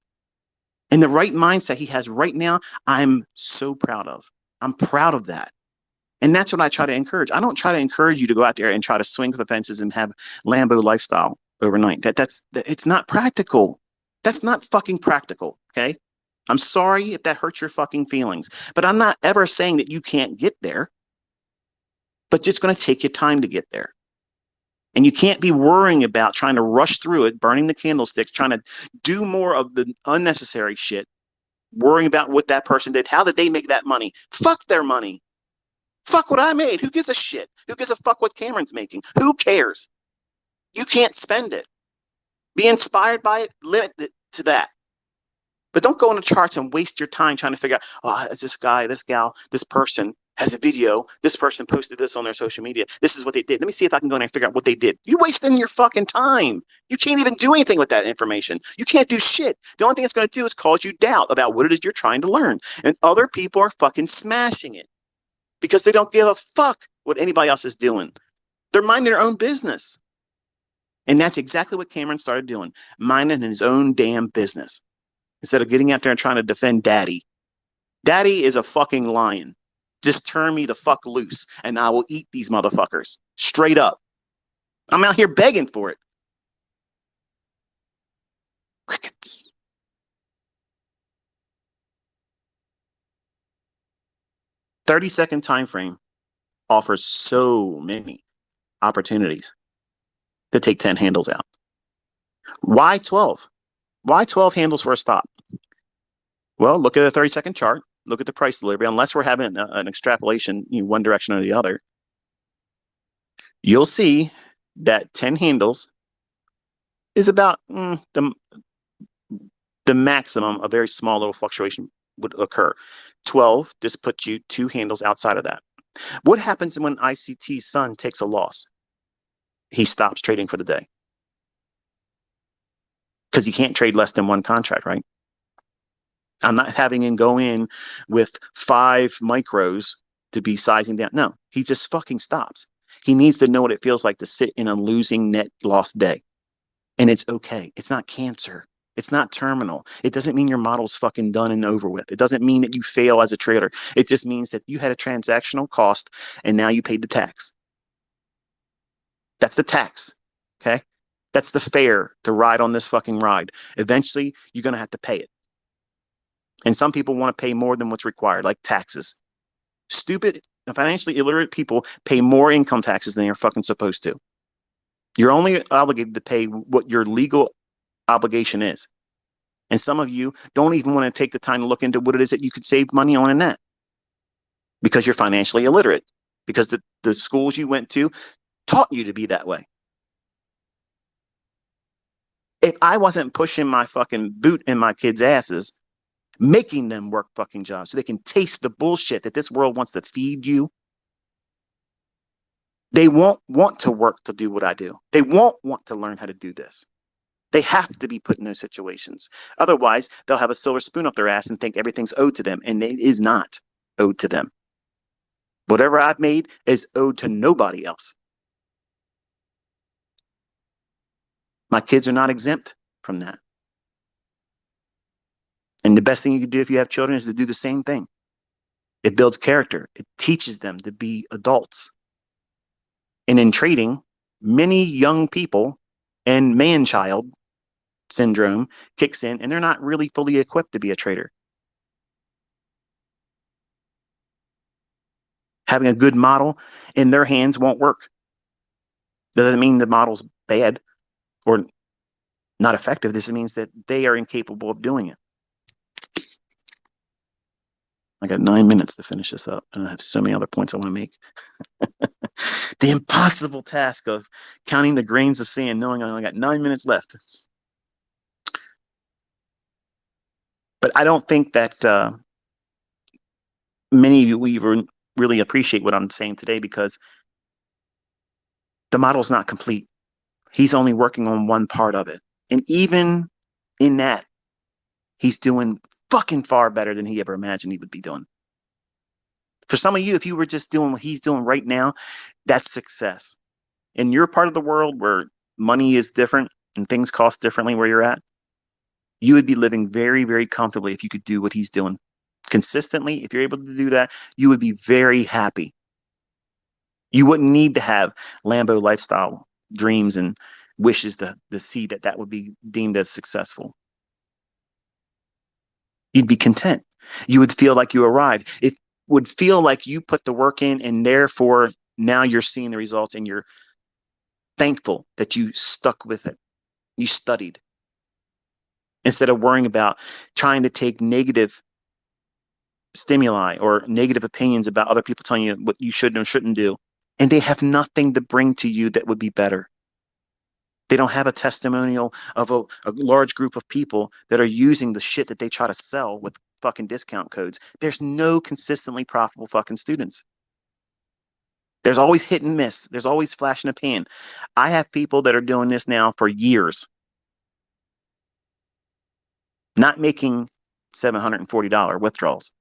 And the right mindset he has right now, I'm so proud of. I'm proud of that. And that's what I try to encourage. I don't try to encourage you to go out there and try to swing for the fences and have Lambo lifestyle overnight. It's not practical. That's not fucking practical. Okay. I'm sorry if that hurts your fucking feelings, but I'm not ever saying that you can't get there, but it's going to take you time to get there. And you can't be worrying about trying to rush through it, burning the candlesticks, trying to do more of the unnecessary shit, worrying about what that person did. How did they make that money? Fuck their money. Fuck what I made. Who gives a shit? Who gives a fuck what Cameron's making? Who cares? You can't spend it. Be inspired by it, limit it to that. But don't go on the charts and waste your time trying to figure out, oh, it's this guy, this gal, this person has a video. This person posted this on their social media. This is what they did. Let me see if I can go in and figure out what they did. You're wasting your fucking time. You can't even do anything with that information. You can't do shit. The only thing it's going to do is cause you doubt about what it is you're trying to learn. And other people are fucking smashing it because they don't give a fuck what anybody else is doing. They're minding their own business. And that's exactly what Cameron started doing, minding his own damn business instead of getting out there and trying to defend daddy. Daddy is a fucking lion. Just turn me the fuck loose and I will eat these motherfuckers straight up. I'm out here begging for it. Crickets. 30-second time frame offers so many opportunities to take 10 handles out. Why 12? Why 12 handles for a stop? Well, look at a 30-second chart. Look at the price delivery. Unless we're having an extrapolation, one direction or the other, you'll see that 10 handles is about the maximum. A very small little fluctuation would occur. 12 just puts you 2 handles outside of that. What happens when ICT's son takes a loss? He stops trading for the day because he can't trade less than one contract, right? I'm not having him go in with 5 micros to be sizing down. No, he just fucking stops. He needs to know what it feels like to sit in a losing net loss day. And it's okay. It's not cancer. It's not terminal. It doesn't mean your model's fucking done and over with. It doesn't mean that you fail as a trader. It just means that you had a transactional cost and now you paid the tax. That's the tax. Okay. That's the fare to ride on this fucking ride. Eventually, you're going to have to pay it. And some people want to pay more than what's required, like taxes. Stupid, financially illiterate people pay more income taxes than they're fucking supposed to. You're only obligated to pay what your legal obligation is. And some of you don't even want to take the time to look into what it is that you could save money on in that because you're financially illiterate, because the schools you went to taught you to be that way. If I wasn't pushing my fucking boot in my kids' asses, making them work fucking jobs so they can taste the bullshit that this world wants to feed you, they won't want to work to do what I do. They won't want to learn how to do this. They have to be put in those situations. Otherwise, they'll have a silver spoon up their ass and think everything's owed to them, and it is not owed to them. Whatever I've made is owed to nobody else. My kids are not exempt from that. And the best thing you can do if you have children is to do the same thing. It builds character. It teaches them to be adults. And in trading, many young people and man child syndrome kicks in and they're not really fully equipped to be a trader. Having a good model in their hands won't work. That doesn't mean the model's bad or not effective. This means that they are incapable of doing it. I got 9 minutes to finish this up, and I have so many other points I want to make. The impossible task of counting the grains of sand, knowing I only got 9 minutes left. But I don't think that many of you even really appreciate what I'm saying today because the model's not complete. He's only working on one part of it. And even in that, he's doing fucking far better than he ever imagined he would be doing. For some of you, if you were just doing what he's doing right now, that's success. In your part of the world where money is different and things cost differently where you're at, you would be living very, very comfortably if you could do what he's doing consistently. If you're able to do that, you would be very happy. You wouldn't need to have Lambo lifestyle dreams and wishes to see that that would be deemed as successful. You'd be content. You would feel like you arrived. It would feel like you put the work in and therefore now you're seeing the results and you're thankful that you stuck with it. You studied instead of worrying about trying to take negative stimuli or negative opinions about other people telling you what you should and shouldn't do. And they have nothing to bring to you that would be better. They don't have a testimonial of a large group of people that are using the shit that they try to sell with fucking discount codes. There's no consistently profitable fucking students. There's always hit and miss. There's always flash in a pan. I have people that are doing this now for years, not making $740 withdrawals,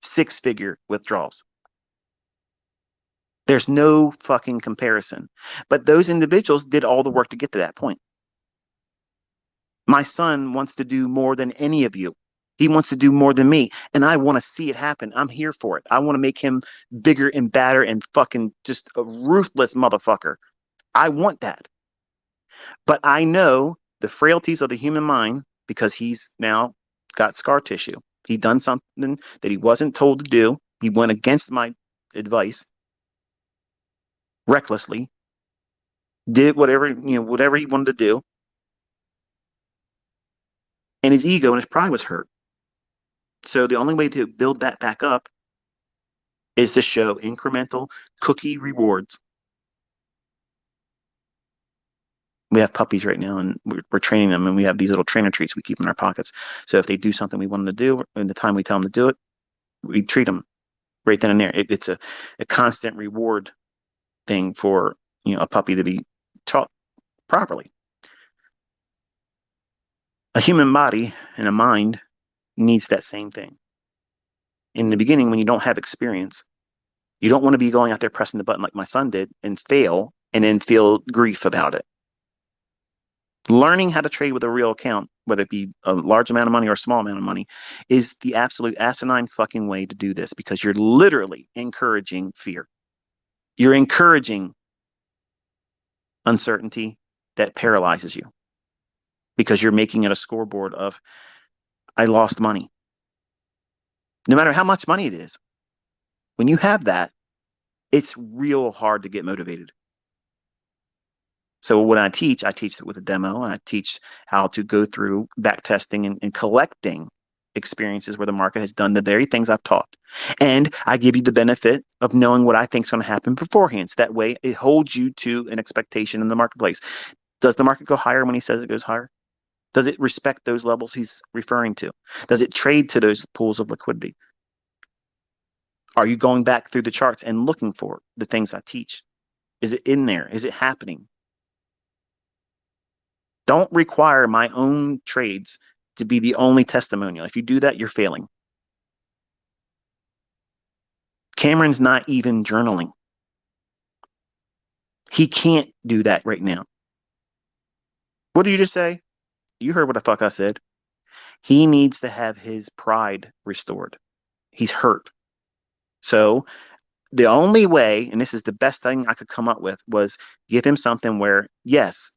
six-figure withdrawals. There's no fucking comparison. But those individuals did all the work to get to that point. My son wants to do more than any of you. He wants to do more than me. And I want to see it happen. I'm here for it. I want to make him bigger and badder and fucking just a ruthless motherfucker. I want that. But I know the frailties of the human mind because he's now got scar tissue. He done something that he wasn't told to do. He went against my advice recklessly, did whatever he wanted to do. And his ego and his pride was hurt. So the only way to build that back up is to show incremental cookie rewards. We have puppies right now and we're training them and we have these little trainer treats we keep in our pockets. So if they do something we want them to do in the time we tell them to do it, we treat them right then and there. It's a constant reward thing for a puppy to be taught properly. A human body and a mind needs that same thing. In the beginning, when you don't have experience, you don't want to be going out there pressing the button like my son did and fail and then feel grief about it. Learning how to trade with a real account, whether it be a large amount of money or a small amount of money, is the absolute asinine fucking way to do this because you're literally encouraging fear. You're encouraging uncertainty that paralyzes you because you're making it a scoreboard of, I lost money. No matter how much money it is, when you have that, it's real hard to get motivated. So when I teach it with a demo, and I teach how to go through back testing and collecting experiences where the market has done the very things I've taught. And I give you the benefit of knowing what I think is going to happen beforehand. So that way it holds you to an expectation in the marketplace. Does the market go higher when he says it goes higher? Does it respect those levels he's referring to? Does it trade to those pools of liquidity? Are you going back through the charts and looking for the things I teach? Is it in there? Is it happening? Don't require my own trades to be the only testimonial. If you do that, you're failing. Cameron's not even journaling. He can't do that right now. What did you just say? You heard what the fuck I said. He needs to have his pride restored. He's hurt. So The only way, and this is the best thing I could come up with, was give him something where, yes,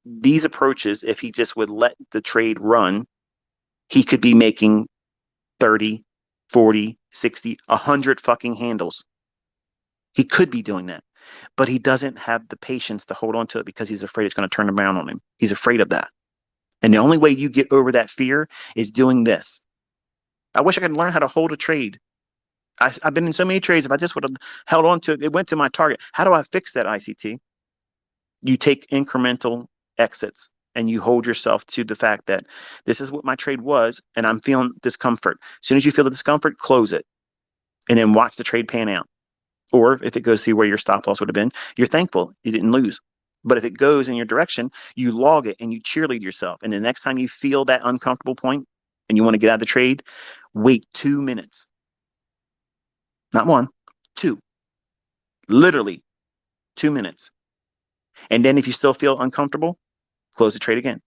these approaches, if he just would let the trade run, he could be making 30, 40, 60, 100 fucking handles. He could be doing that, but he doesn't have the patience to hold on to it because he's afraid it's going to turn around on him. He's afraid of that. And the only way you get over that fear is doing this. I wish I could learn how to hold a trade. Have been in so many trades. If I just would have held on to it, it went to my target. How do I fix that, ICT? You take incremental exits and you hold yourself to the fact that this is what my trade was and I'm feeling discomfort. As soon as you feel the discomfort, close it and then watch the trade pan out. Or if it goes through where your stop loss would have been, you're thankful you didn't lose. But if it goes in your direction, you log it and you cheerlead yourself. And the next time you feel that uncomfortable point and you want to get out of the trade, wait 2 minutes. Not one, two. Literally 2 minutes. And then if you still feel uncomfortable, close the trade again.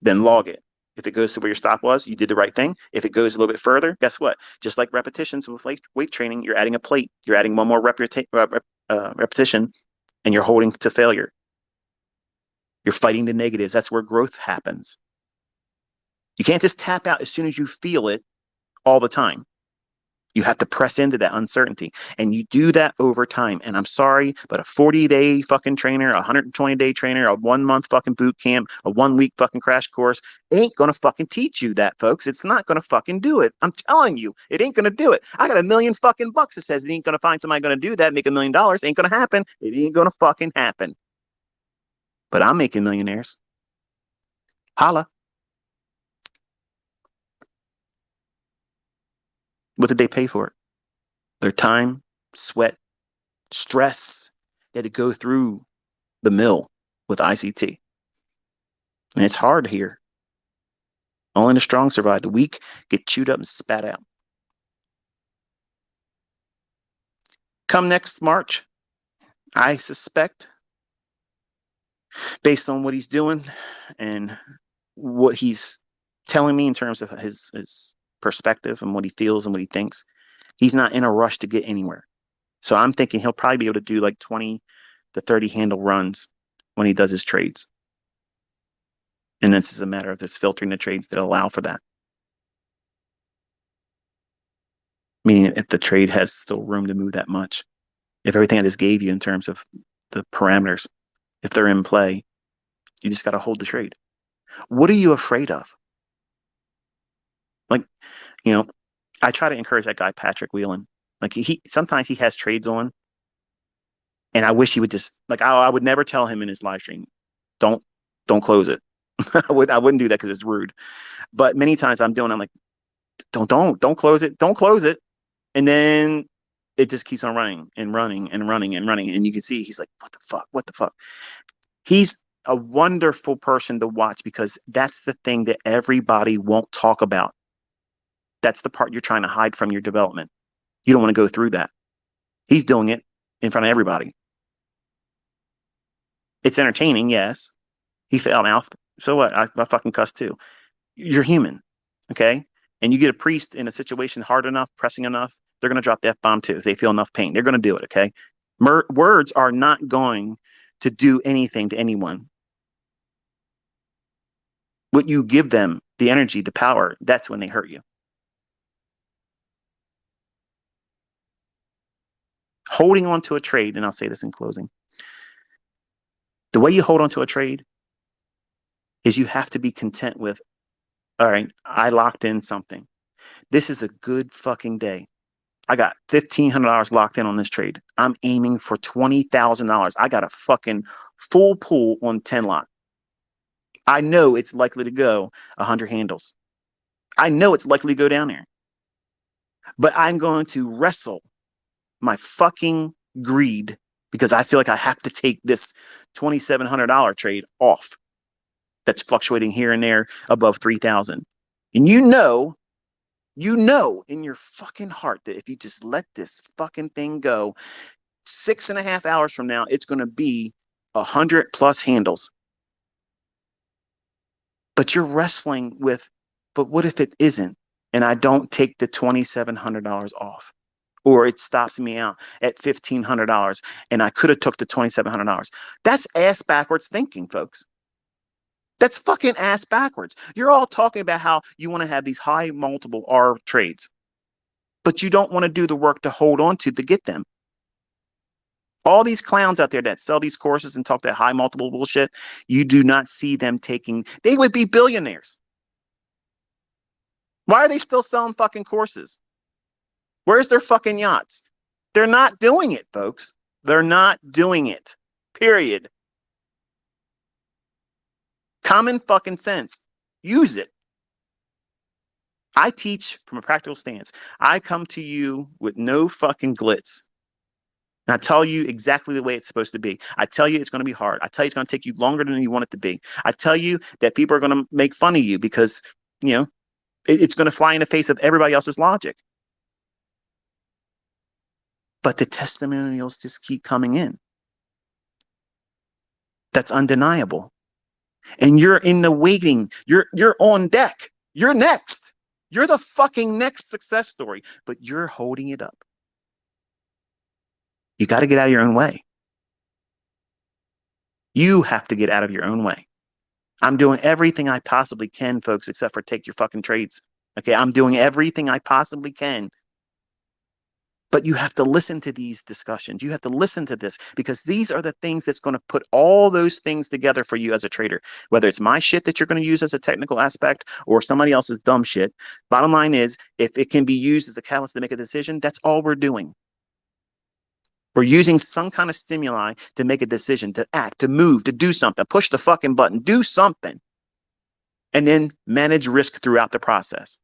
Then log it. If it goes to where your stop was, you did the right thing. If it goes a little bit further, guess what? Just like repetitions with weight training, you're adding a plate. You're adding one more repetition, and you're holding to failure. You're fighting the negatives. That's where growth happens. You can't just tap out as soon as you feel it all the time. You have to press into that uncertainty. And you do that over time. And I'm sorry, but a 40-day fucking trainer, a 120-day trainer, a 1 month fucking boot camp, a 1 week fucking crash course ain't going to fucking teach you that, folks. It's not going to fucking do it. I'm telling you, it ain't going to do it. I got $1 million fucking bucks that says it ain't going to find somebody going to do that, make $1 million. Ain't going to happen. It ain't going to fucking happen. But I'm making millionaires. Holla. What did they pay for it? Their time, sweat, stress. They had to go through the mill with ICT. And it's hard here. Only the strong survive. The weak get chewed up and spat out. Come next March, I suspect, based on what he's doing and what he's telling me in terms of his perspective and what he feels and what he thinks, he's not in a rush to get anywhere. So I'm thinking he'll probably be able to do like 20 to 30 handle runs when he does his trades. And this is a matter of just filtering the trades that allow for that. Meaning if the trade has still room to move that much. If everything I just gave you in terms of the parameters, if they're in play, you just got to hold the trade. What are you afraid of? Like, you know, I try to encourage that guy, Patrick Whelan. Like he sometimes he has trades on, and I wish he would just like I would never tell him in his live stream, don't don't close it. I wouldn't do that because it's rude. But many times I'm like, don't close it, don't close it, and then it just keeps on running and running and running and running, and you can see he's like, what the fuck. He's a wonderful person to watch because that's the thing that everybody won't talk about. That's the part you're trying to hide from your development. You don't want to go through that. He's doing it in front of everybody. It's entertaining, yes. He fell mouth. So what? I fucking cuss too. You're human, okay? And you get a priest in a situation hard enough, pressing enough, they're going to drop the F-bomb too. If they feel enough pain, they're going to do it, okay? Words are not going to do anything to anyone. What you give them, the energy, the power, that's when they hurt you. Holding on to a trade, and I'll say this in closing, the way you hold on to a trade is you have to be content with, all right, I locked in something. This is a good fucking day. I got $1,500 locked in on this trade. I'm aiming for $20,000. I got a fucking full pool on 10 lot. I know it's likely to go 100 handles. I know it's likely to go down there. But I'm going to wrestle my fucking greed because I feel like I have to take this $2,700 trade off that's fluctuating here and there above 3,000. And you know in your fucking heart that if you just let this fucking thing go, 6.5 hours from now, it's going to be 100+ handles. But you're wrestling with, but what if it isn't? And I don't take the $2,700 off. or it stops me out at $1,500 and I could have took the $2,700. That's ass backwards thinking, folks. That's fucking ass backwards. You're all talking about how you want to have these high multiple R trades, but you don't want to do the work to hold on to get them. All these clowns out there that sell these courses and talk that high multiple bullshit, you do not see them taking, they would be billionaires. Why are they still selling fucking courses? Where's their fucking yachts? They're not doing it, folks. They're not doing it. Period. Common fucking sense. Use it. I teach from a practical stance. I come to you with no fucking glitz. And I tell you exactly the way it's supposed to be. I tell you it's going to be hard. I tell you it's going to take you longer than you want it to be. I tell you that people are going to make fun of you because, it's going to fly in the face of everybody else's logic. But the testimonials just keep coming in. That's undeniable. And you're in the waiting. You're on deck. You're next. You're the fucking next success story, but you're holding it up. You got to get out of your own way. You have to get out of your own way. I'm doing everything I possibly can, folks, except for take your fucking trades. Okay, I'm doing everything I possibly can. But you have to listen to these discussions. You have to listen to this because these are the things that's going to put all those things together for you as a trader, whether it's my shit that you're going to use as a technical aspect or somebody else's dumb shit. Bottom line is, if it can be used as a catalyst to make a decision, that's all we're doing. We're using some kind of stimuli to make a decision, to act, to move, to do something, push the fucking button, do something, and then manage risk throughout the process.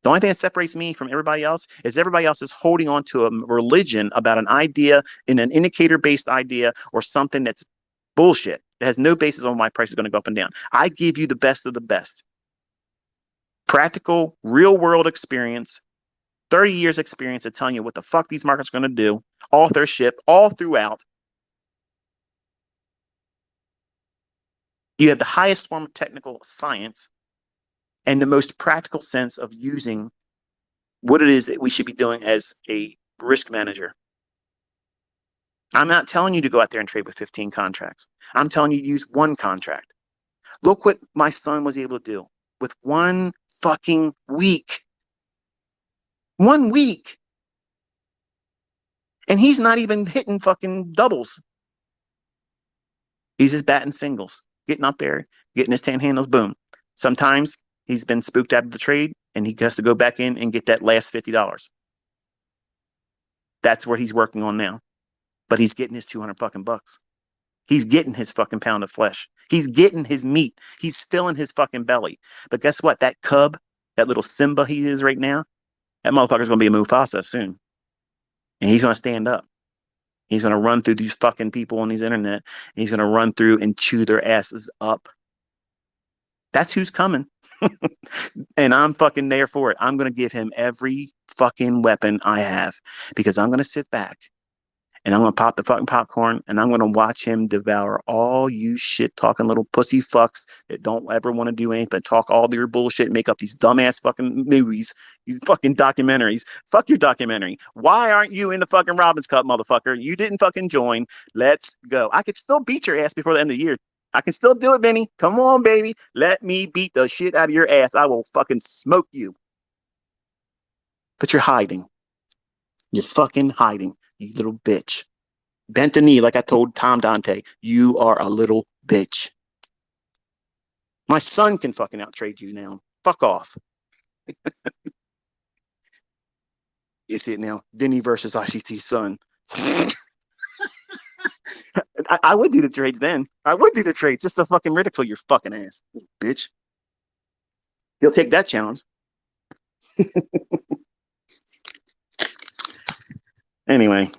The only thing that separates me from everybody else is everybody else is holding on to a religion about an idea, in an indicator-based idea, or something that's bullshit. It has no basis on why price is going to go up and down. I give you the best of the best. Practical, real-world experience, 30 years experience of telling you what the fuck these markets are going to do, authorship, all throughout. You have the highest form of technical science and the most practical sense of using what it is that we should be doing as a risk manager. I'm not telling you to go out there and trade with 15 contracts. I'm telling you to use one contract. Look what my son was able to do with one fucking week. 1 week. And he's not even hitting fucking doubles. He's just batting singles, getting up there, getting his 10 handles, boom. Sometimes he's been spooked out of the trade and he has to go back in and get that last $50. That's what he's working on now. But he's getting his 200 fucking bucks. He's getting his fucking pound of flesh. He's getting his meat. He's filling his fucking belly. But guess what? That cub, that little Simba he is right now, that motherfucker's going to be a Mufasa soon. And he's going to stand up. He's going to run through these fucking people on these internet. And he's going to run through and chew their asses up. That's who's coming. And I'm fucking there for it. I'm going to give him every fucking weapon I have because I'm going to sit back and I'm going to pop the fucking popcorn and I'm going to watch him devour all you shit talking little pussy fucks that don't ever want to do anything but talk all their bullshit and make up these dumbass fucking movies, these fucking documentaries. Fuck your documentary. Why aren't you in the fucking Robbins Cup, motherfucker? You didn't fucking join. Let's go. I could still beat your ass before the end of the year. I can still do it, Benny. Come on, baby. Let me beat the shit out of your ass. I will fucking smoke you. But you're hiding. You're fucking hiding, you little bitch. Bent the knee, like I told Tom Dante. You are a little bitch. My son can fucking outtrade you now. Fuck off. You see it now. Vinny versus ICT's son. I would do the trades then. I would do the trades just to fucking ridicule your fucking ass, bitch. He'll take that challenge. Anyway,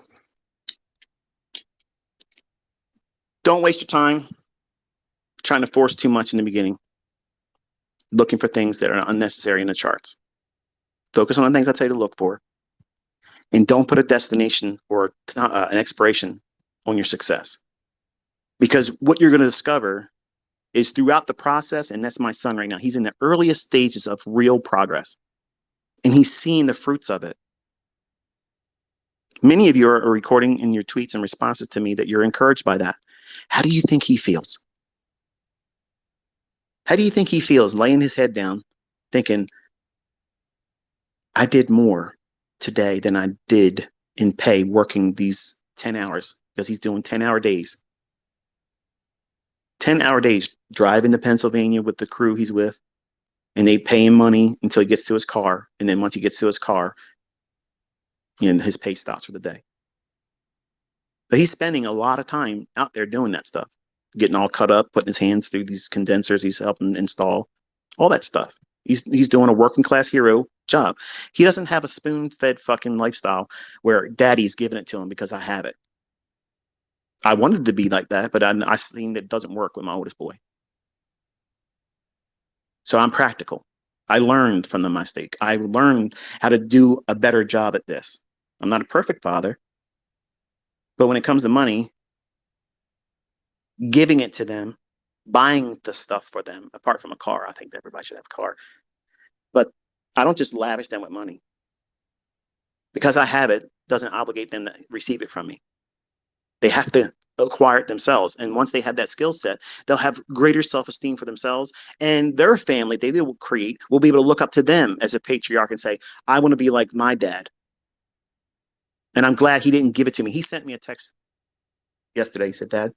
don't waste your time trying to force too much in the beginning, looking for things that are unnecessary in the charts. Focus on the things I tell you to look for, and don't put a destination or an expiration on your success. Because what you're going to discover is throughout the process, and that's my son right now, he's in the earliest stages of real progress, and he's seeing the fruits of it. Many of you are recording in your tweets and responses to me that you're encouraged by that. How do you think he feels? How do you think he feels laying his head down thinking, I did more today than I did in pay working these 10 hours because he's doing 10-hour days. 10-hour days driving to Pennsylvania with the crew he's with, and they pay him money until he gets to his car. And then once he gets to his car, his pay stops for the day. But he's spending a lot of time out there doing that stuff, getting all cut up, putting his hands through these condensers he's helping install, all that stuff. He's doing a working class hero job. He doesn't have a spoon fed fucking lifestyle where daddy's giving it to him because I have it. I wanted to be like that, but I seen that it doesn't work with my oldest boy. So I'm practical. I learned from the mistake. I learned how to do a better job at this. I'm not a perfect father, but when it comes to money, giving it to them, buying the stuff for them, apart from a car, I think everybody should have a car. But I don't just lavish them with money. Because I have it doesn't obligate them to receive it from me. They have to acquire it themselves. And once they have that skill set, they'll have greater self-esteem for themselves, and their family they will create will be able to look up to them as a patriarch and say, I want to be like my dad. And I'm glad he didn't give it to me. He sent me a text yesterday. He said, Dad,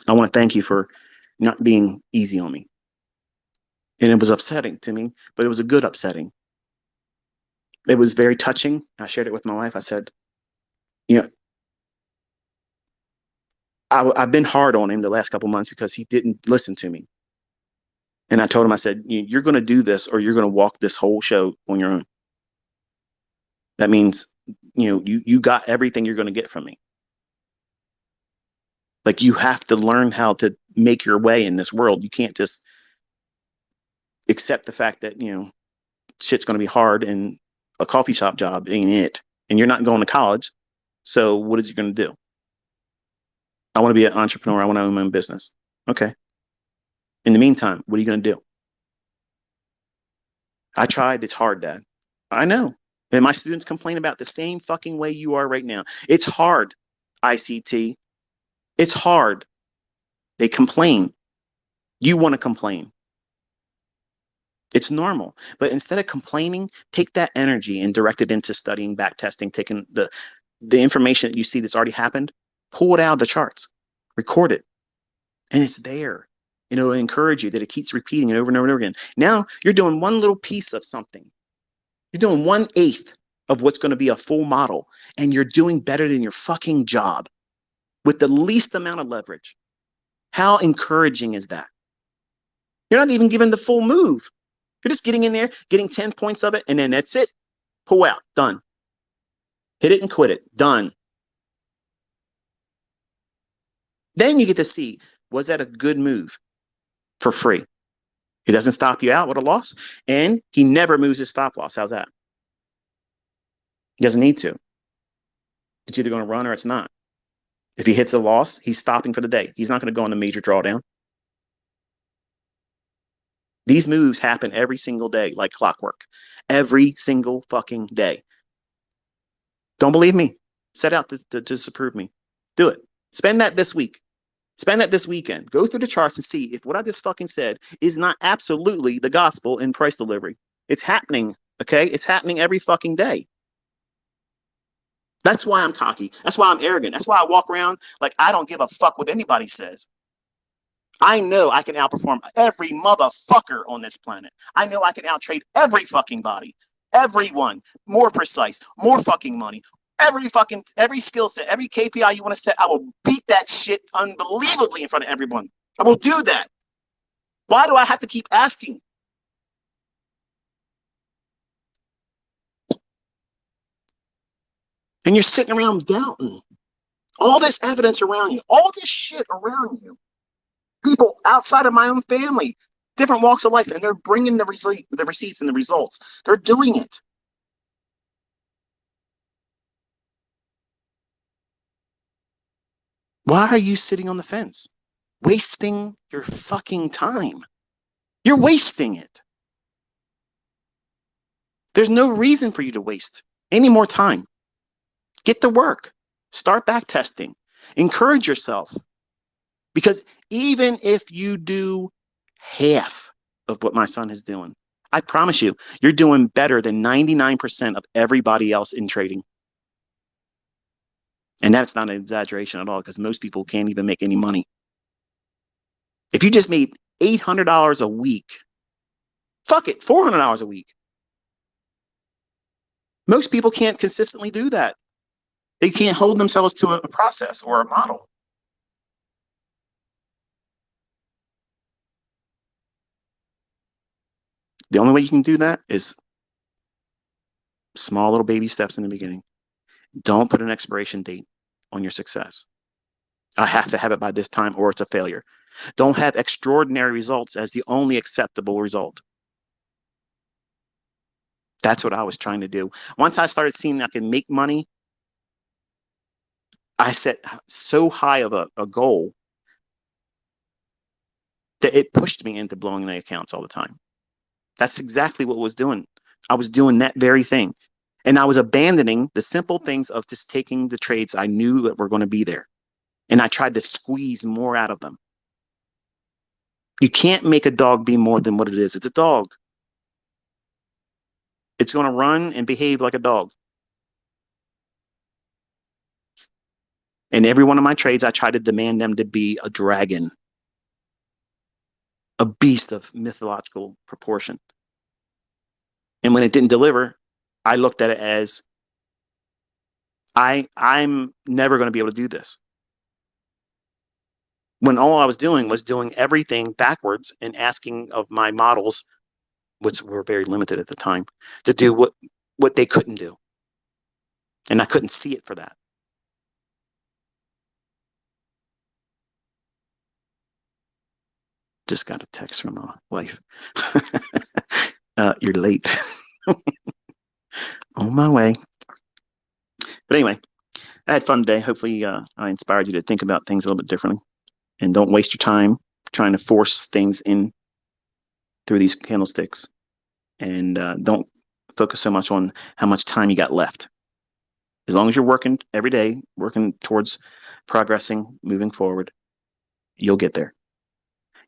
I want to thank you for not being easy on me. And it was upsetting to me, but it was a good upsetting. It was very touching. I shared it with my wife. I said, you know, I've been hard on him the last couple of months because he didn't listen to me. And I told him, I said, you're going to do this or you're going to walk this whole show on your own. That means, you got everything you're going to get from me. Like, you have to learn how to make your way in this world. You can't just accept the fact that, shit's going to be hard and a coffee shop job ain't it. And you're not going to college. So what is you going to do? I want to be an entrepreneur. I want to own my own business. Okay. In the meantime, what are you going to do? I tried. It's hard, Dad. I know. And my students complain about the same fucking way you are right now. It's hard, ICT. It's hard. They complain. You want to complain. It's normal. But instead of complaining, take that energy and direct it into studying, back testing, taking the information that you see that's already happened, pull it out of the charts, record it, and it's there. And it'll encourage you that it keeps repeating it over and over and over again. Now you're doing one little piece of something. You're doing 1/8 of what's going to be a full model, and you're doing better than your fucking job with the least amount of leverage. How encouraging is that? You're not even given the full move. You're just getting in there, getting 10 points of it, and then that's it. Pull out. Done. Hit it and quit it. Done. Then you get to see, was that a good move for free? He doesn't stop you out with a loss, and he never moves his stop loss. How's that? He doesn't need to. It's either going to run or it's not. If he hits a loss, he's stopping for the day. He's not going to go on a major drawdown. These moves happen every single day, like clockwork. Every single fucking day. Don't believe me? Set out to disapprove me. Do it. Spend that this week. Spend that this weekend. Go through the charts and see if what I just fucking said is not absolutely the gospel in price delivery. It's happening, okay? It's happening every fucking day. That's why I'm cocky. That's why I'm arrogant. That's why I walk around like I don't give a fuck what anybody says. I know I can outperform every motherfucker on this planet. I know I can outtrade every fucking body. Everyone. More precise. More fucking money. Every skill set, every KPI you want to set, I will beat that shit unbelievably in front of everyone. I will do that. Why do I have to keep asking? And you're sitting around doubting. All this evidence around you, all this shit around you. People outside of my own family, different walks of life, and they're bringing the receipts and the results. They're doing it. Why are you sitting on the fence? Wasting your fucking time. You're wasting it. There's no reason for you to waste any more time. Get to work. Start back testing. Encourage yourself. Because even if you do half of what my son is doing, I promise you, you're doing better than 99% of everybody else in trading. And that's not an exaggeration at all, because most people can't even make any money. If you just made $800 a week, fuck it, $400 a week. Most people can't consistently do that. They can't hold themselves to a process or a model. The only way you can do that is small little baby steps in the beginning. Don't put an expiration date on your success. I have to have it by this time or it's a failure. Don't have extraordinary results as the only acceptable result. That's what I was trying to do. Once I started seeing I can make money, I set so high of a goal that it pushed me into blowing the accounts all the time. That's exactly what I was doing. I was doing that very thing. And I was abandoning the simple things of just taking the trades I knew that were going to be there. And I tried to squeeze more out of them. You can't make a dog be more than what it is. It's a dog. It's going to run and behave like a dog. In every one of my trades, I try to demand them to be a dragon, a beast of mythological proportion. And when it didn't deliver, I looked at it as I'm never going to be able to do this. When all I was doing was doing everything backwards and asking of my models, which were very limited at the time, to do what they couldn't do. And I couldn't see it for that. Just got a text from my wife. You're late. On my way. But anyway, I had fun today. Hopefully, I inspired you to think about things a little bit differently, and don't waste your time trying to force things in through these candlesticks, and don't focus so much on how much time you got left. As long as you're working every day, working towards progressing, moving forward, you'll get there.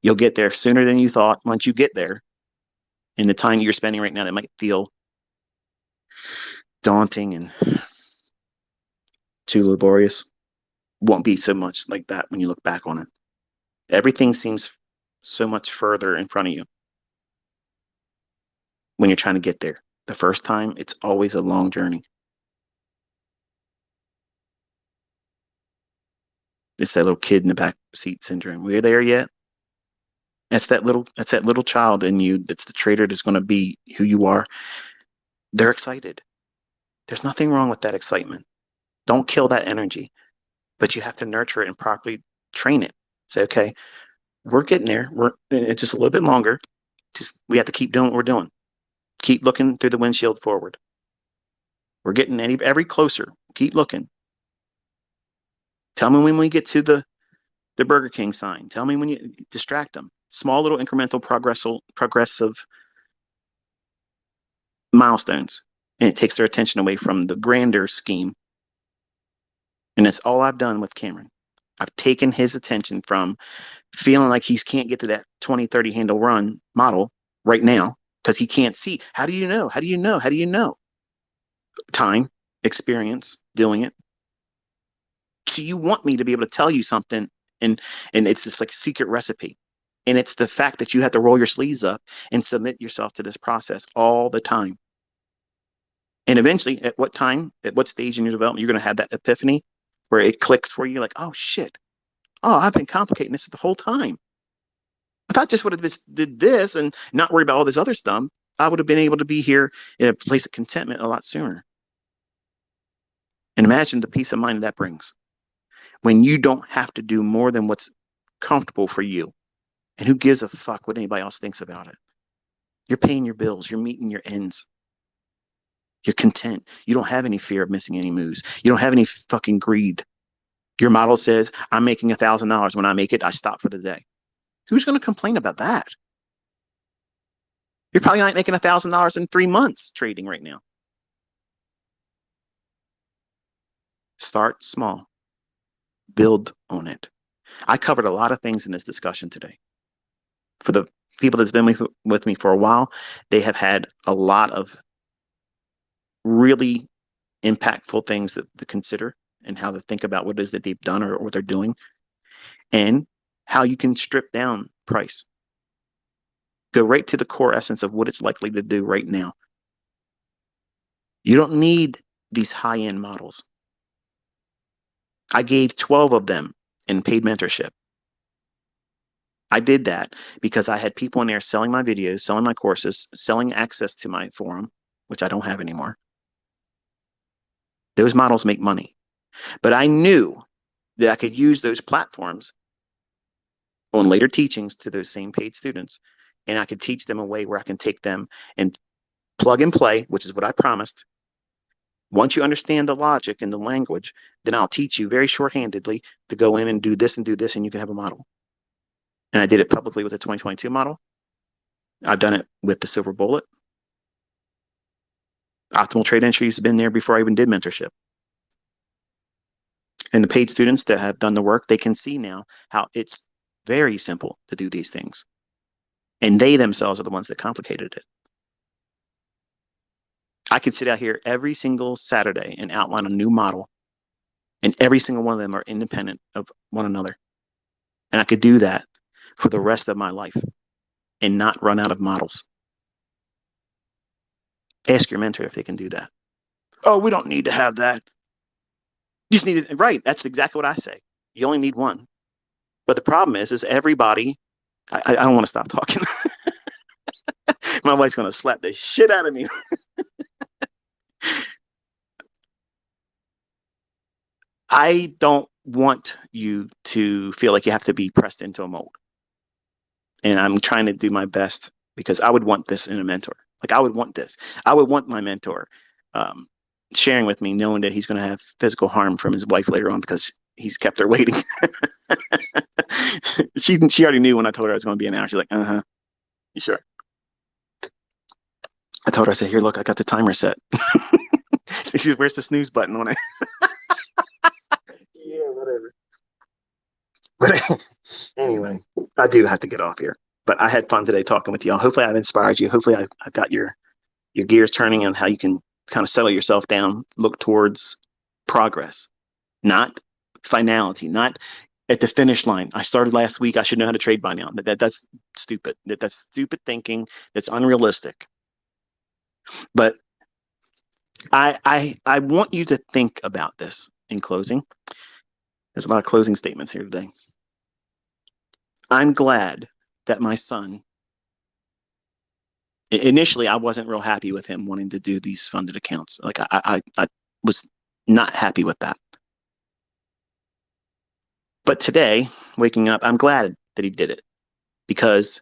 You'll get there sooner than you thought. Once you get there, in the time you're spending right now, that might feel daunting and too laborious, won't be so much like that when you look back on it. Everything seems so much further in front of you when you're trying to get there. The first time, it's always a long journey. It's that little kid in the back seat syndrome. We're there yet? That's that little child in you that's the trader that's going to be who you are. They're excited. There's nothing wrong with that excitement. Don't kill that energy, but you have to nurture it and properly train it. Say, okay, we're getting there. It's just a little bit longer. Just we have to keep doing what we're doing. Keep looking through the windshield forward. We're getting every closer. Keep looking. Tell me when we get to the Burger King sign. Tell me when you distract them. Small little incremental progressive milestones. And it takes their attention away from the grander scheme. And that's all I've done with Cameron. I've taken his attention from feeling like he can't get to that 20, 30 handle run model right now because he can't see. How do you know? How do you know? How do you know? Time, experience, doing it. So you want me to be able to tell you something, and it's just like a secret recipe. And it's the fact that you have to roll your sleeves up and submit yourself to this process all the time. And eventually, at what time, at what stage in your development, you're going to have that epiphany where it clicks for you like, oh shit, oh, I've been complicating this the whole time. If I just would have just did this and not worry about all this other stuff, I would have been able to be here in a place of contentment a lot sooner. And imagine the peace of mind that brings when you don't have to do more than what's comfortable for you. And who gives a fuck what anybody else thinks about it? You're paying your bills, you're meeting your ends. You're content. You don't have any fear of missing any moves. You don't have any fucking greed. Your model says, I'm making $1,000. When I make it, I stop for the day. Who's going to complain about that? You're probably not making $1,000 in 3 months trading right now. Start small, build on it. I covered a lot of things in this discussion today. For the people that's been with me for a while, they have had a lot of really impactful things to consider and how to think about what it is that they've done or what they're doing and how you can strip down price. Go right to the core essence of what it's likely to do right now. You don't need these high-end models. I gave 12 of them in paid mentorship. I did that because I had people in there selling my videos, selling my courses, selling access to my forum, which I don't have anymore. Those models make money. But I knew that I could use those platforms on later teachings to those same paid students, and I could teach them a way where I can take them and plug and play, which is what I promised. Once you understand the logic and the language, then I'll teach you very shorthandedly to go in and do this, and you can have a model. And I did it publicly with the 2022 model. I've done it with the Silver Bullet. Optimal trade entry has been there before I even did mentorship. And the paid students that have done the work, they can see now how it's very simple to do these things. And they themselves are the ones that complicated it. I could sit out here every single Saturday and outline a new model, and every single one of them are independent of one another. And I could do that for the rest of my life and not run out of models. Ask your mentor if they can do that. Oh, we don't need to have that. You just need it. Right. That's exactly what I say. You only need one. But the problem is everybody, I don't want to stop talking. My wife's going to slap the shit out of me. I don't want you to feel like you have to be pressed into a mold. And I'm trying to do my best because I would want this in a mentor. Like I would want this. I would want my mentor um, sharing with me, knowing that he's going to have physical harm from his wife later on because he's kept her waiting. She already knew when I told her I was going to be an hour. She's like, uh-huh, you sure? I told her, I said, here, look, I got the timer set. She's, where's the snooze button on it? Yeah, whatever. But anyway, I do have to get off here. But I had fun today talking with y'all. Hopefully, I've inspired you. Hopefully, I got your gears turning on how you can kind of settle yourself down, look towards progress, not finality, not at the finish line. I started last week. I should know how to trade by now. That's stupid. That's stupid thinking. That's unrealistic. But I want you to think about this in closing. There's a lot of closing statements here today. I'm glad that my son, initially, I wasn't real happy with him wanting to do these funded accounts. Like I was not happy with that. But today, waking up, I'm glad that he did it because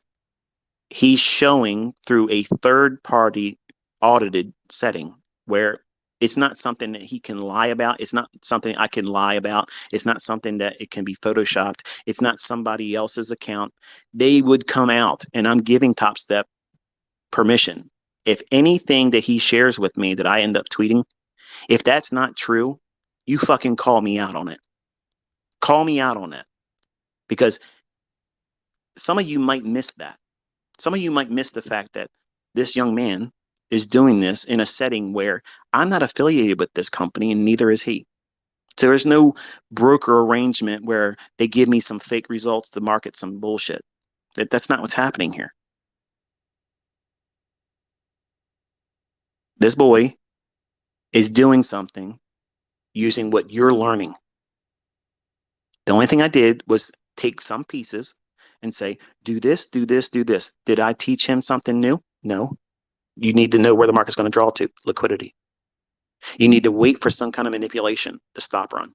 he's showing through a third party audited setting where it's not something that he can lie about. It's not something I can lie about. It's not something that it can be photoshopped. It's not somebody else's account. They would come out, and I'm giving Top Step permission. If anything that he shares with me that I end up tweeting, if that's not true, you fucking call me out on it. Call me out on it because some of you might miss that. Some of you might miss the fact that this young man is doing this in a setting where I'm not affiliated with this company and neither is he. So there's no broker arrangement where they give me some fake results to market some bullshit. That's not what's happening here. This boy is doing something using what you're learning. The only thing I did was take some pieces and say, do this, do this, do this. Did I teach him something new? No. You need to know where the market's going to draw to liquidity. You need to wait for some kind of manipulation to stop run.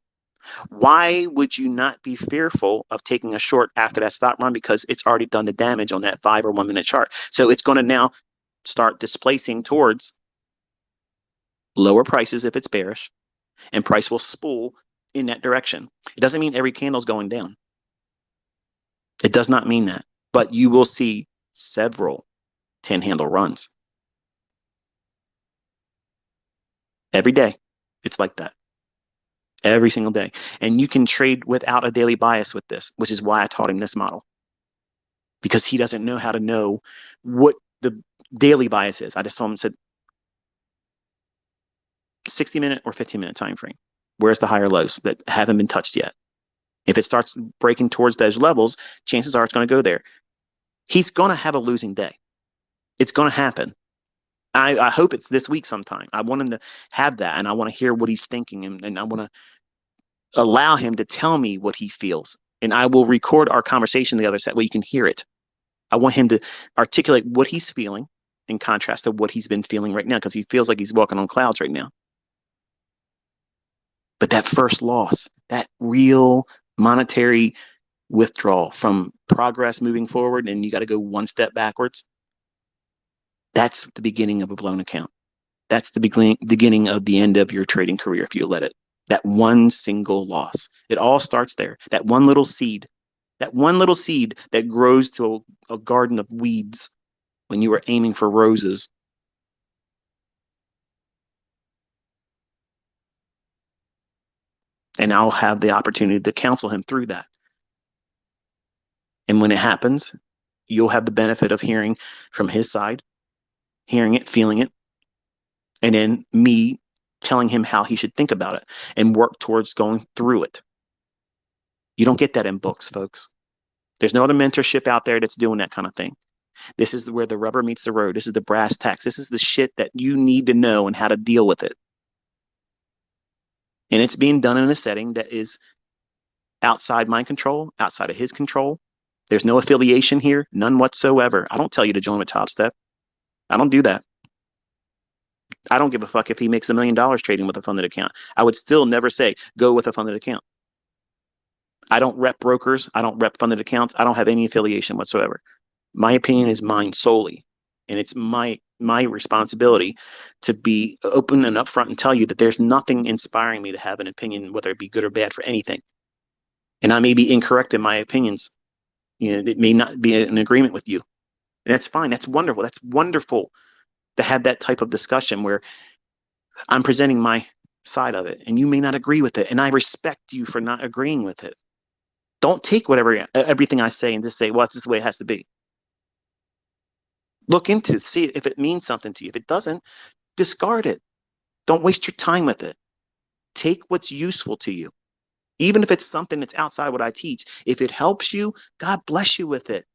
Why would you not be fearful of taking a short after that stop run? Because it's already done the damage on that 5 or 1 minute chart. So it's going to now start displacing towards lower prices if it's bearish, and price will spool in that direction. It doesn't mean every candle is going down. It does not mean that, but you will see several 10 handle runs every day. It's like that. every single day. And you can trade without a daily bias with this, which is why I taught him this model, because he doesn't know how to know what the daily bias is. I just told him, said 60-minute or 15-minute time frame. Where's the higher lows that haven't been touched yet? If it starts breaking towards those levels, chances are it's going to go there. He's going to have a losing day. It's going to happen. I hope it's this week sometime. I want him to have that, and I want to hear what he's thinking, and I want to allow him to tell me what he feels. And I will record our conversation the other side where you can hear it. I want him to articulate what he's feeling in contrast to what he's been feeling right now, because he feels like he's walking on clouds right now. But that first loss, that real monetary withdrawal from progress moving forward, and you got to go one step backwards, that's the beginning of a blown account. That's the beginning of the end of your trading career if you let it. That one single loss. It all starts there. That one little seed that grows to a garden of weeds when you were aiming for roses. And I'll have the opportunity to counsel him through that. And when it happens, you'll have the benefit of hearing from his side, hearing it, feeling it, and then me telling him how he should think about it and work towards going through it. You don't get that in books, folks. There's no other mentorship out there that's doing that kind of thing. This is where the rubber meets the road. This is the brass tacks. This is the shit that you need to know and how to deal with it. And it's being done in a setting that is outside my control, outside of his control. There's no affiliation here, none whatsoever. I don't tell you to join with Top Step. I don't do that. I don't give a fuck if he makes $1 million trading with a funded account. I would still never say go with a funded account. I don't rep brokers. I don't rep funded accounts. I don't have any affiliation whatsoever. My opinion is mine solely. And it's my responsibility to be open and upfront and tell you that there's nothing inspiring me to have an opinion, whether it be good or bad, for anything. And I may be incorrect in my opinions. It may not be in agreement with you. And that's fine. That's wonderful. That's wonderful to have that type of discussion where I'm presenting my side of it and you may not agree with it. And I respect you for not agreeing with it. Don't take everything I say and just say, well, it's this way it has to be. Look into it, see if it means something to you. If it doesn't, discard it. Don't waste your time with it. Take what's useful to you. Even if it's something that's outside what I teach, if it helps you, God bless you with it.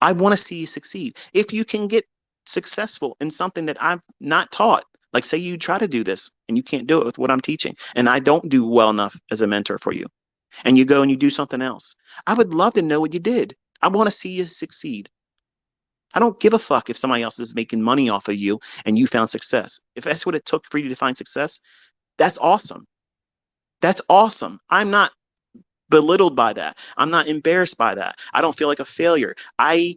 I want to see you succeed. If you can get successful in something that I've not taught, like say you try to do this and you can't do it with what I'm teaching, and I don't do well enough as a mentor for you, and you go and you do something else, I would love to know what you did. I want to see you succeed. I don't give a fuck if somebody else is making money off of you and you found success. If that's what it took for you to find success, that's awesome. That's awesome. I'm not belittled by that. I'm not embarrassed by that. I don't feel like a failure. I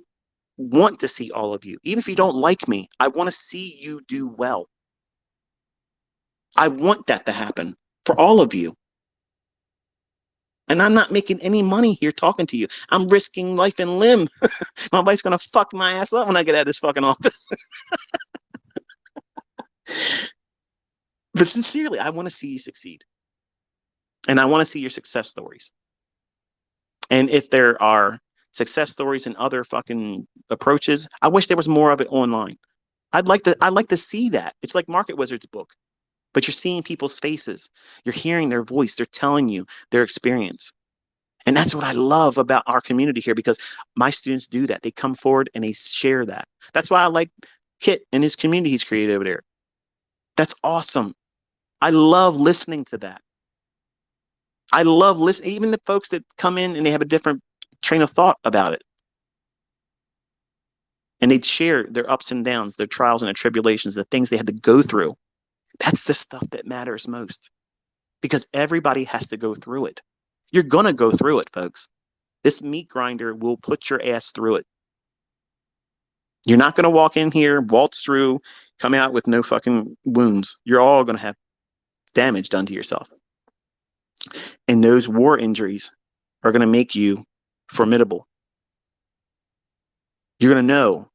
want to see all of you. Even if you don't like me, I want to see you do well. I want that to happen for all of you. And I'm not making any money here talking to you. I'm risking life and limb. My wife's going to fuck my ass up when I get out of this fucking office. But sincerely, I want to see you succeed. And I want to see your success stories. And if there are success stories and other fucking approaches, I wish there was more of it online. I'd like to see that. It's like Market Wizard's book, but you're seeing people's faces. You're hearing their voice. They're telling you their experience. And that's what I love about our community here, because my students do that. They come forward and they share that. That's why I like Kit and his community he's created over there. That's awesome. I love listening to that. I love listening, even the folks that come in and they have a different train of thought about it. And they'd share their ups and downs, their trials and their tribulations, the things they had to go through. That's the stuff that matters most, because everybody has to go through it. You're going to go through it, folks. This meat grinder will put your ass through it. You're not going to walk in here, waltz through, come out with no fucking wounds. You're all going to have damage done to yourself. And those war injuries are going to make you formidable. You're going to know,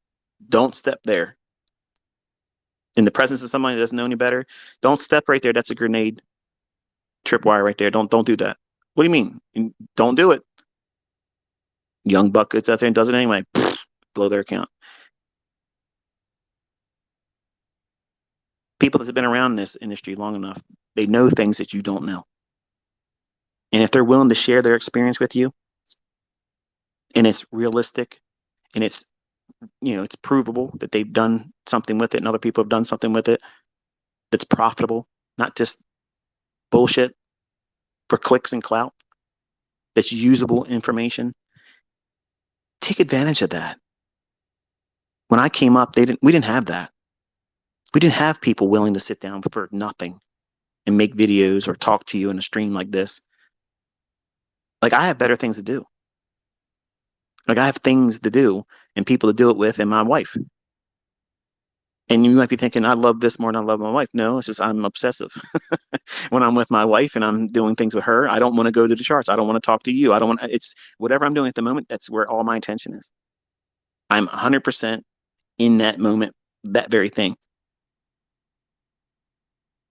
don't step there. In the presence of somebody that doesn't know any better, don't step right there. That's a grenade. Tripwire right there. Don't do that. What do you mean? Don't do it. Young buck gets out there and does it anyway. Blow their account. People that's been around this industry long enough, they know things that you don't know. And if they're willing to share their experience with you, and it's realistic, and it's provable that they've done something with it, and other people have done something with it that's profitable, not just bullshit for clicks and clout, that's usable information. Take advantage of that. When I came up, we didn't have that. We didn't have people willing to sit down for nothing and make videos or talk to you in a stream like this. Like, I have better things to do. Like, I have things to do and people to do it with, and my wife. And you might be thinking, I love this more than I love my wife. No, it's just I'm obsessive. When I'm with my wife and I'm doing things with her, I don't want to go to the charts. I don't want to talk to you. I don't want it's whatever I'm doing at the moment. That's where all my attention is. I'm 100% in that moment, that very thing.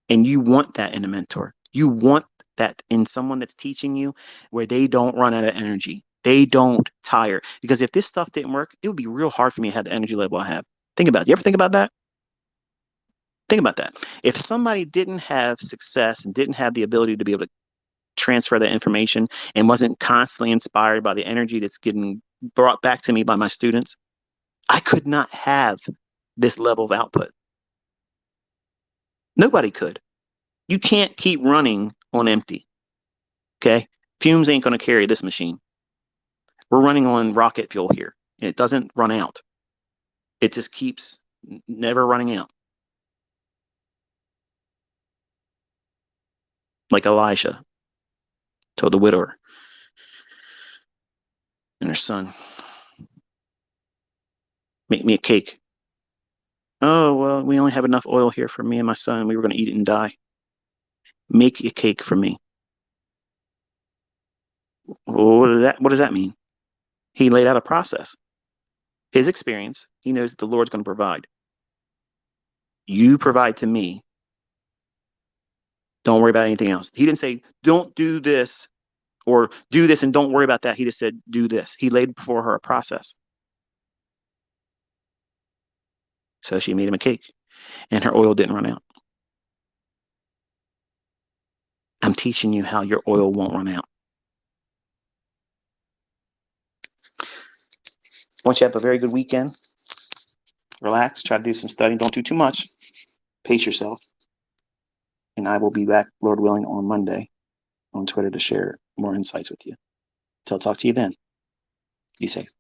And you want that in a mentor. You want that in someone that's teaching you, where they don't run out of energy. They don't tire. Because if this stuff didn't work, it would be real hard for me to have the energy level I have. Think about it. You ever think about that? Think about that. If somebody didn't have success and didn't have the ability to be able to transfer that information and wasn't constantly inspired by the energy that's getting brought back to me by my students, I could not have this level of output. Nobody could. You can't keep running on empty. Okay. Fumes ain't going to carry this machine. We're running on rocket fuel here, and it doesn't run out. It just keeps never running out. Like Elijah told the widower and her son, make me a cake. Oh, well, we only have enough oil here for me and my son. We were going to eat it and die. Make a cake for me. Well, what does that mean? He laid out a process. His experience, he knows that the Lord's going to provide. You provide to me. Don't worry about anything else. He didn't say, don't do this or do this and don't worry about that. He just said, do this. He laid before her a process. So she made him a cake, and her oil didn't run out. I'm teaching you how your oil won't run out. I want you to have a very good weekend. Relax, try to do some studying. Don't do too much. Pace yourself. And I will be back, Lord willing, on Monday on Twitter to share more insights with you. Till talk to you then. Be safe.